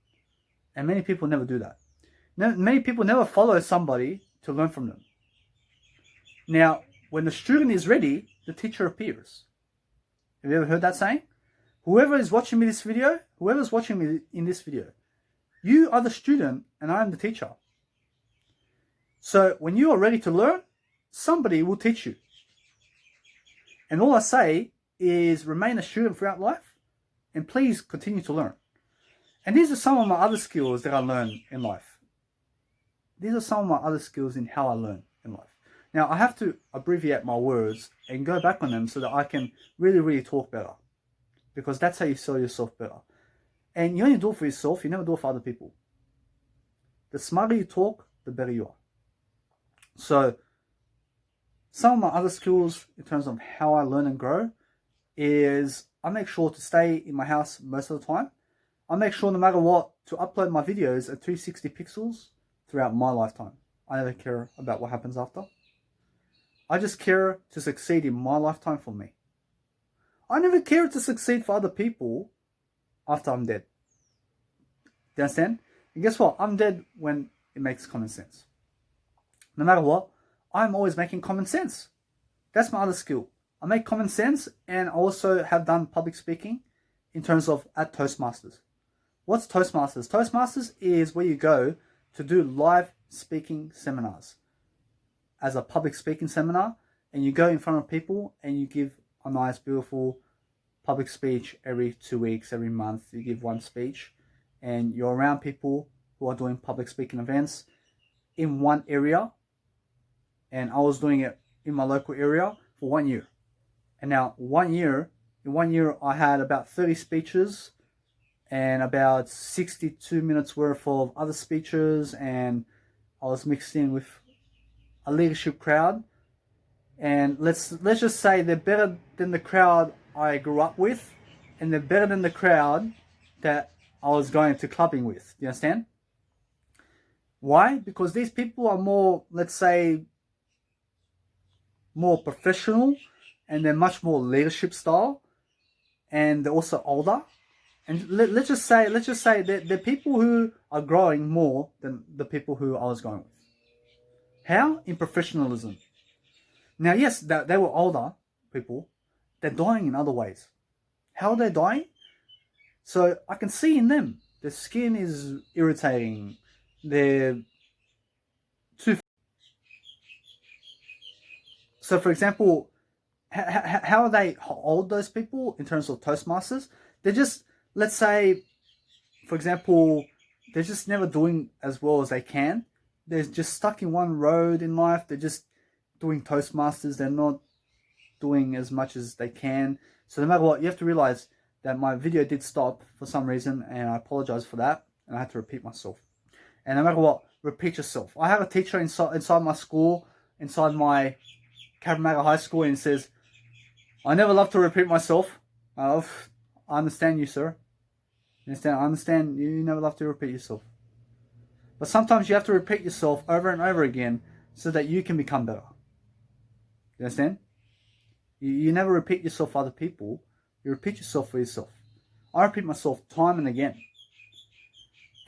And many people never do that. Many people never follow somebody to learn from them. Now, when the student is ready, the teacher appears. Have you ever heard that saying? Whoever's watching me in this video, you are the student and I am the teacher. So when you are ready to learn, somebody will teach you. And all I say is remain a student throughout life and please continue to learn. And these are some of my other skills that I learned in life. These are some of my other skills in how I learn in life. Now, I have to abbreviate my words and go back on them so that I can really talk better. Because that's how you sell yourself better. And you only do it for yourself, you never do it for other people. The smarter you talk, the better you are. So, some of my other skills in terms of how I learn and grow is I make sure to stay in my house most of the time. I make sure no matter what to upload my videos at 360 pixels throughout my lifetime. I never care about what happens after. I just care to succeed in my lifetime for me. I never care to succeed for other people after I'm dead. Do you understand? And guess what? I'm dead when it makes common sense. No matter what, I'm always making common sense. That's my other skill. I make common sense, and I also have done public speaking in terms of at Toastmasters. What's Toastmasters? Toastmasters is where you go to do live speaking seminars. As a public speaking seminar, and you go in front of people and you give a nice, beautiful public speech every 2 weeks, every month. You give one speech, and you're around people who are doing public speaking events in one area. And I was doing it in my local area for 1 year. And now in 1 year, I had about 30 speeches and about 62 minutes worth of other speeches, and I was mixed in with a leadership crowd. And let's just say they're better than the crowd I grew up with, and they're better than the crowd that I was going to clubbing with. Do you understand? Why? Because these people are more, let's say, more professional, and they're much more leadership style, and they're also older. And let's just say they're people who are growing more than the people who I was going with. How? In professionalism. Now, yes, they were older people. They're dying in other ways. How are they dying? So I can see in them, their skin is irritating. They're too... So, for example, how are they old, those people, in terms of Toastmasters? They're just, let's say, for example, they're just never doing as well as they can. They're just stuck in one road in life. They're just doing Toastmasters. They're not doing as much as they can. So no matter what, you have to realize that my video did stop for some reason, and I apologize for that, and I had to repeat myself. And no matter what, repeat yourself. I have a teacher inside my school, inside my Cabramatta High School, and he says, I never love to repeat myself. I understand you, sir. I understand you never love to repeat yourself. But sometimes you have to repeat yourself over and over again so that you can become better. You understand? You never repeat yourself for other people. You repeat yourself for yourself. I repeat myself time and again.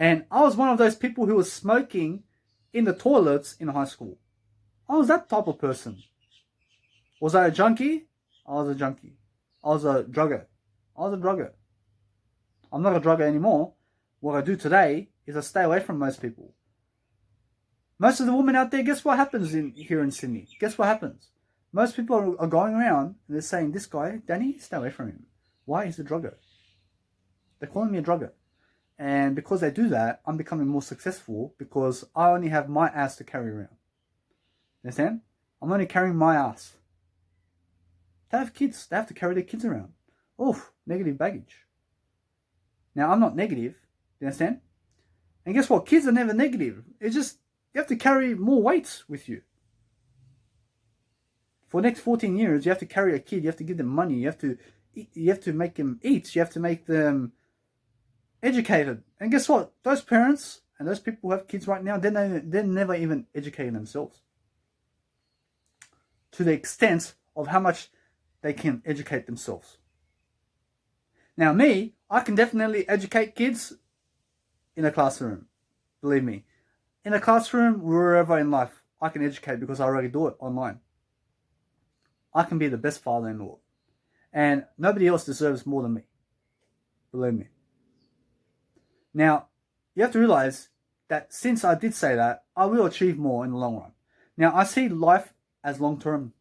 And I was one of those people who was smoking in the toilets in high school. I was that type of person. Was I a junkie? I was a junkie. I was a drugger. I'm not a drugger anymore. What I do today is I stay away from most people. Most of the women out there, guess what happens here in Sydney? Guess what happens? Most people are going around and they're saying, this guy, Danny, stay away from him. Why? He's a drugger. They're calling me a drugger. And because they do that, I'm becoming more successful because I only have my ass to carry around. Understand? I'm only carrying my ass. They have kids. They have to carry their kids around. Oof, negative baggage. Now, I'm not negative. You understand? And guess what? Kids are never negative. It's just, you have to carry more weights with you. For the next 14 years, you have to carry a kid. You have to give them money. You have to make them eat. You have to make them educated. And guess what? Those parents and those people who have kids right now, they're never even educating themselves. To the extent of how much they can educate themselves. Now me, I can definitely educate kids in a classroom. Believe me. In a classroom, wherever in life, I can educate because I already do it online. I can be the best father in the world. And nobody else deserves more than me. Believe me. Now, you have to realize that since I did say that, I will achieve more in the long run. Now, I see life as long-term.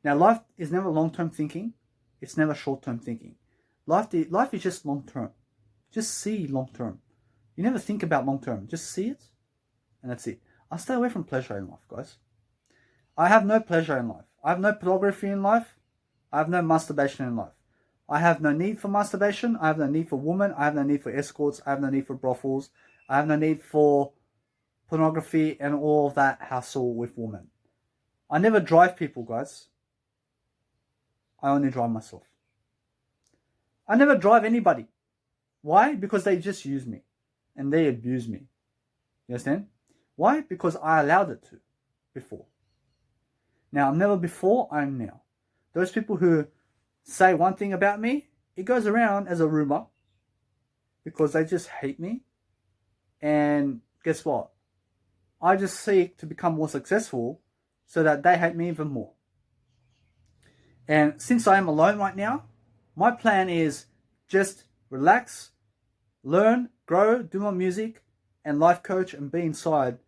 Now, life is never long-term thinking. It's never short-term thinking. Life is just long-term. Just see long-term. You never think about long-term. Just see it, and that's it. I stay away from pleasure in life, guys. I have no pleasure in life. I have no pornography in life. I have no masturbation in life. I have no need for masturbation. I have no need for women. I have no need for escorts. I have no need for brothels. I have no need for pornography and all of that hassle with women. I never drive people, guys. I only drive myself. I never drive anybody. Why? Because they just use me. And they abuse me. You understand? Why? Because I allowed it to before. Now, I'm never before, I'm now. Those people who say one thing about me, it goes around as a rumor because they just hate me. And guess what? I just seek to become more successful so that they hate me even more. And since I am alone right now, my plan is just relax, learn, grow, do my music, and life coach and be inside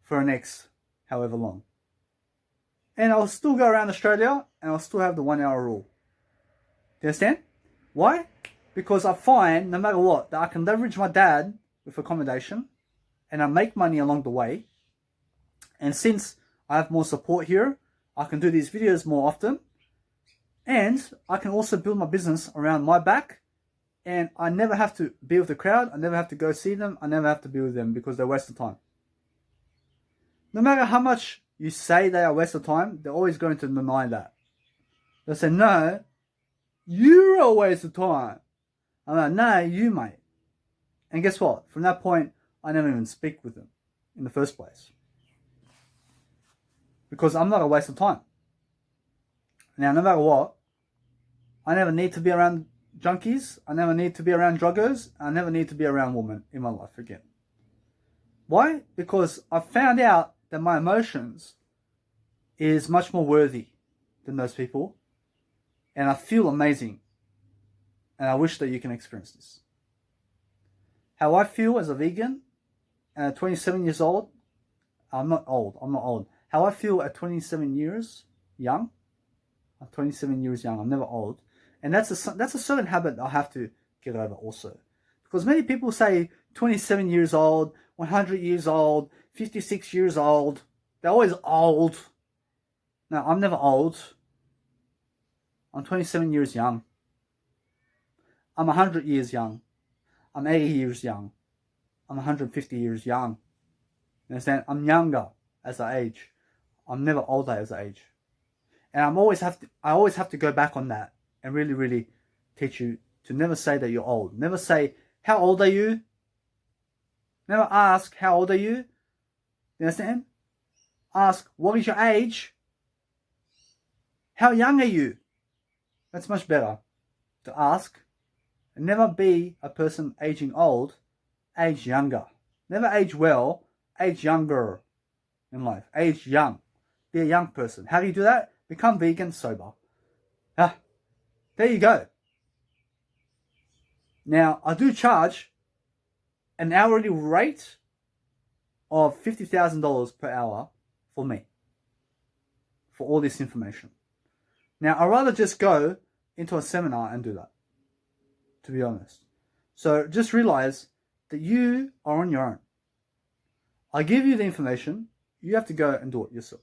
for the next however long. And I'll still go around Australia and I'll still have the 1 hour rule. Do you understand? Why? Because I find, no matter what, that I can leverage my dad with accommodation and I make money along the way. And since I have more support here, I can do these videos more often. And I can also build my business around my back. And I never have to be with the crowd. I never have to go see them. I never have to be with them because they're wasting time. No matter how much you say they are a waste of time, they're always going to deny that. They'll say, no, you're a waste of time. I'm like, no, you, mate. And guess what? From that point, I never even speak with them in the first place. Because I'm not a waste of time. Now, no matter what, I never need to be around junkies. I never need to be around druggers. I never need to be around women in my life again. Why? Because I found out that my emotions is much more worthy than those people. And I feel amazing. And I wish that you can experience this. How I feel as a vegan at 27 years old. I'm not old. How I feel at 27 years young. I'm 27 years young. I'm never old. And that's a certain habit I have to get over also. Because many people say 27 years old, 100 years old, 56 years old. They're always old. No, I'm never old. I'm 27 years young. I'm 100 years young. I'm 80 years young. I'm 150 years young. You understand? I'm younger as I age. I'm never older as I age. And I always have to go back on that and really, really teach you to never say that you're old. Never say, how old are you? Never ask, how old are you? You understand? Ask, what is your age? How young are you? That's much better to ask. And never be a person aging old. Age younger. Never age well. Age younger in life. Age young. Be a young person. How do you do that? Become vegan, sober. There you go. Now, I do charge an hourly rate of $50,000 per hour for me. For all this information. Now, I'd rather just go into a seminar and do that. To be honest. So, just realize that you are on your own. I give you the information. You have to go and do it yourself.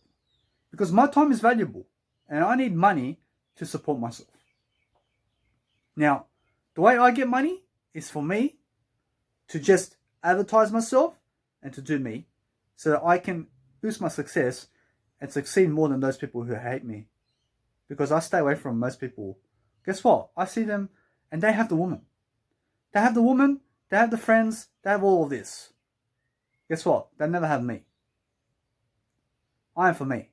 Because my time is valuable. And I need money to support myself. Now, the way I get money is for me to just advertise myself and to do me so that I can boost my success and succeed more than those people who hate me. Because I stay away from most people. Guess what? I see them and they have the woman. They have the woman, they have the friends, they have all of this. Guess what? They never have me. I am for me.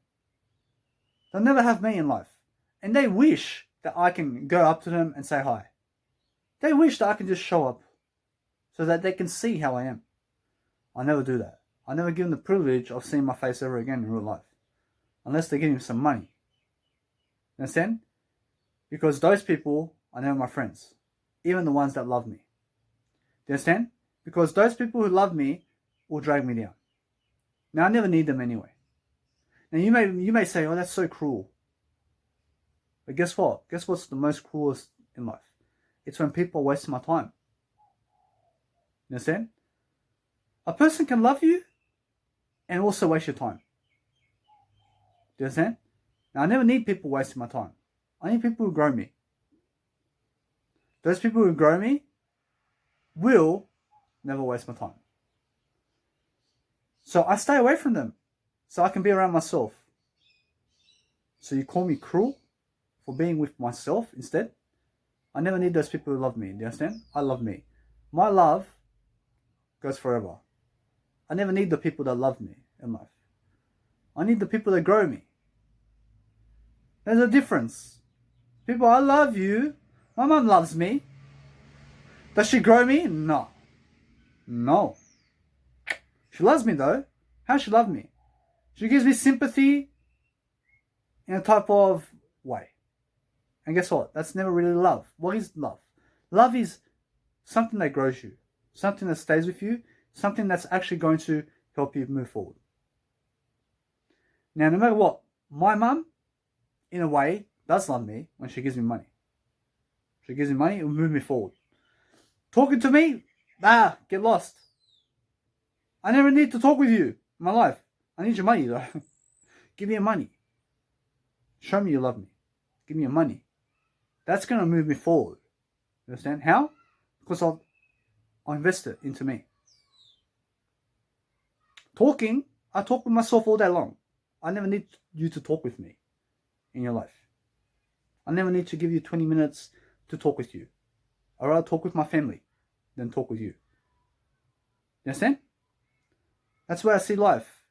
They'll never have me in life. And they wish that I can go up to them and say hi. They wish that I can just show up so that they can see how I am. I never do that. I never give them the privilege of seeing my face ever again in real life. Unless they give me some money. You understand? Because those people are never my friends. Even the ones that love me. Do you understand? Because those people who love me will drag me down. Now I never need them anyway. Now you may say, oh, that's so cruel. But guess what? Guess what's the most cruelest in life? It's when people are wasting my time. You understand? A person can love you and also waste your time. Do you understand? Now I never need people wasting my time. I need people who grow me. Those people who grow me will never waste my time. So I stay away from them so I can be around myself. So you call me cruel for being with myself instead? I never need those people who love me. Do you understand? I love me. My love goes forever. I never need the people that love me in life. I need the people that grow me. There's a difference. People, I love you. My mom loves me. Does she grow me? No. No. She loves me though. How does she love me? She gives me sympathy in a type of way. And guess what? That's never really love. What is love? Love is something that grows you. Something that stays with you. Something that's actually going to help you move forward. Now, no matter what, my mum, in a way, does love me when she gives me money. She gives me money, it will move me forward. Talking to me, get lost. I never need to talk with you in my life. I need your money though. Give me your money. Show me you love me. Give me your money. That's going to move me forward. You understand? How? Because I'll invest it into me. Talking, I talk with myself all day long. I never need you to talk with me in your life. I never need to give you 20 minutes to talk with you. I'd rather talk with my family than talk with you. You understand? That's where I see life.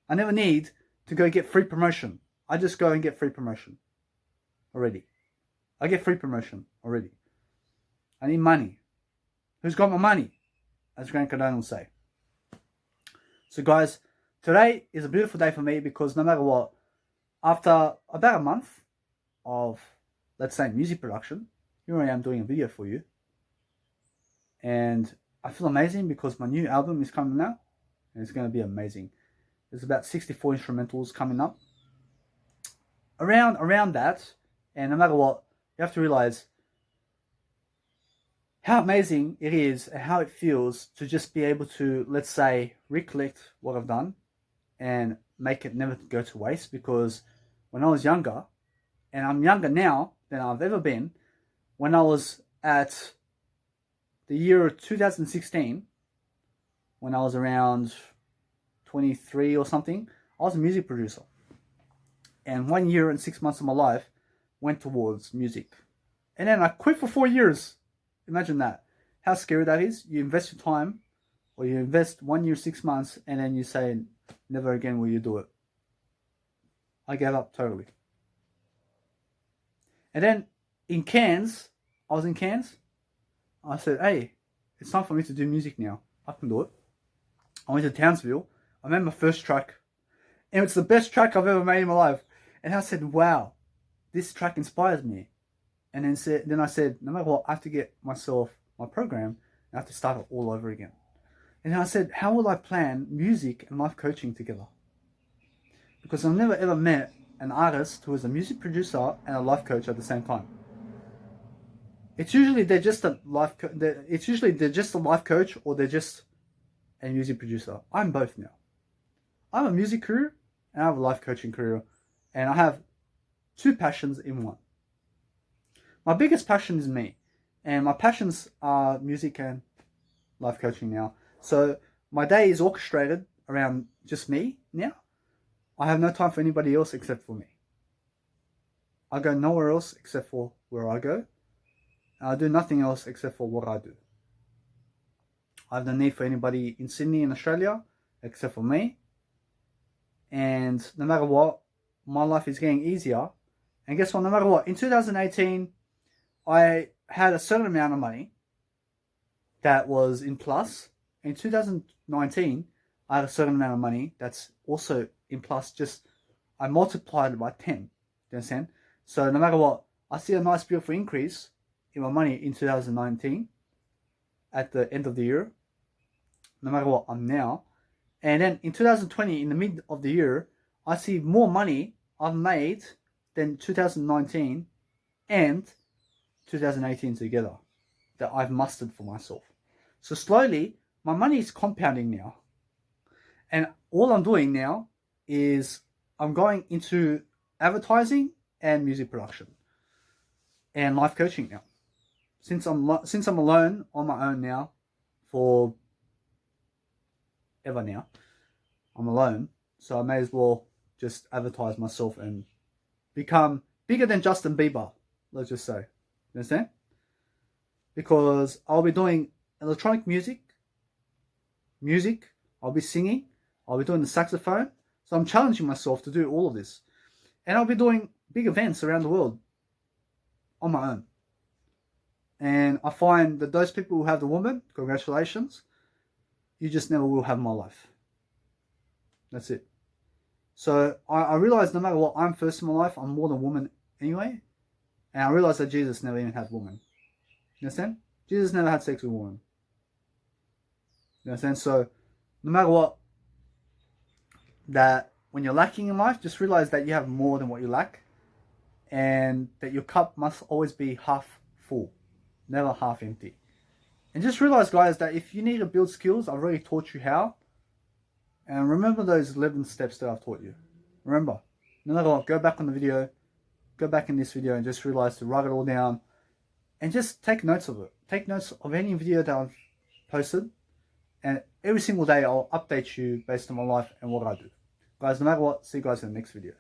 I never need to go get free promotion. I just go and get free promotion already. I get free promotion already. I need money. Who's got my money? As Grant Cardone will say. So guys, today is a beautiful day for me because no matter what, after about a month of, let's say, music production, here I am doing a video for you. And I feel amazing because my new album is coming out. And it's going to be amazing. There's about 64 instrumentals coming up. Around that, and no matter what, you have to realize how amazing it is and how it feels to just be able to, let's say, recollect what I've done and make it never go to waste. Because when I was younger, and I'm younger now than I've ever been, when I was at the year 2016, when I was around 23 or something, I was a music producer. And 1 year and 6 months of my life went towards music. And then I quit for 4 years. Imagine that. How scary that is. You invest your time, or you invest 1 year, 6 months, and then you say, never again will you do it. I gave up totally. And then in Cairns, I was in Cairns. I said, hey, it's time for me to do music now. I can do it. I went to Townsville. I made my first track. And it's the best track I've ever made in my life. And I said, wow, this track inspires me. And then I said, no matter what, I have to get myself my program. I have to start it all over again. And then I said, how will I plan music and life coaching together? Because I've never ever met an artist who is a music producer and a life coach at the same time. It's usually they're just a life coach or they're just a music producer. I'm both now. I have a music career and I have a life coaching career, and I have two passions in one. My biggest passion is me, and my passions are music and life coaching now. So my day is orchestrated around just me now. I have no time for anybody else except for me. I go nowhere else except for where I go. And I do nothing else except for what I do. I have no need for anybody in Sydney in Australia except for me. And no matter what, my life is getting easier. And guess what? No matter what, in 2018, I had a certain amount of money that was in plus. In 2019, I had a certain amount of money that's also in plus. Just I multiplied it by 10. Do you understand? So no matter what, I see a nice, beautiful increase in my money in 2019 at the end of the year. No matter what, I'm now. And then in 2020, in the mid of the year, I see more money I've made than 2019 and 2018 together that I've mustered for myself. So slowly, my money is compounding now. And all I'm doing now is I'm going into advertising and music production and life coaching now. Since I'm alone on my own now for ever now, I'm alone, so I may as well just advertise myself and become bigger than Justin Bieber, let's just say. You understand? Because I'll be doing electronic music, I'll be singing, I'll be doing the saxophone. So I'm challenging myself to do all of this. And I'll be doing big events around the world on my own. And I find that those people who have the woman, congratulations, you just never will have my life. That's it. So I realize no matter what, I'm first in my life, I'm more than woman anyway. And I realize that Jesus never even had woman. You understand? Jesus never had sex with a woman. You understand? So no matter what, that when you're lacking in life, just realize that you have more than what you lack, and that your cup must always be half full, never half empty. And just realize, guys, that if you need to build skills, I've already taught you how. And remember those 11 steps that I've taught you. Remember, no matter what, go back on the video, go back in this video and just realize to write it all down and just take notes of it. Take notes of any video that I've posted, and every single day I'll update you based on my life and what I do. Guys, no matter what, see you guys in the next video.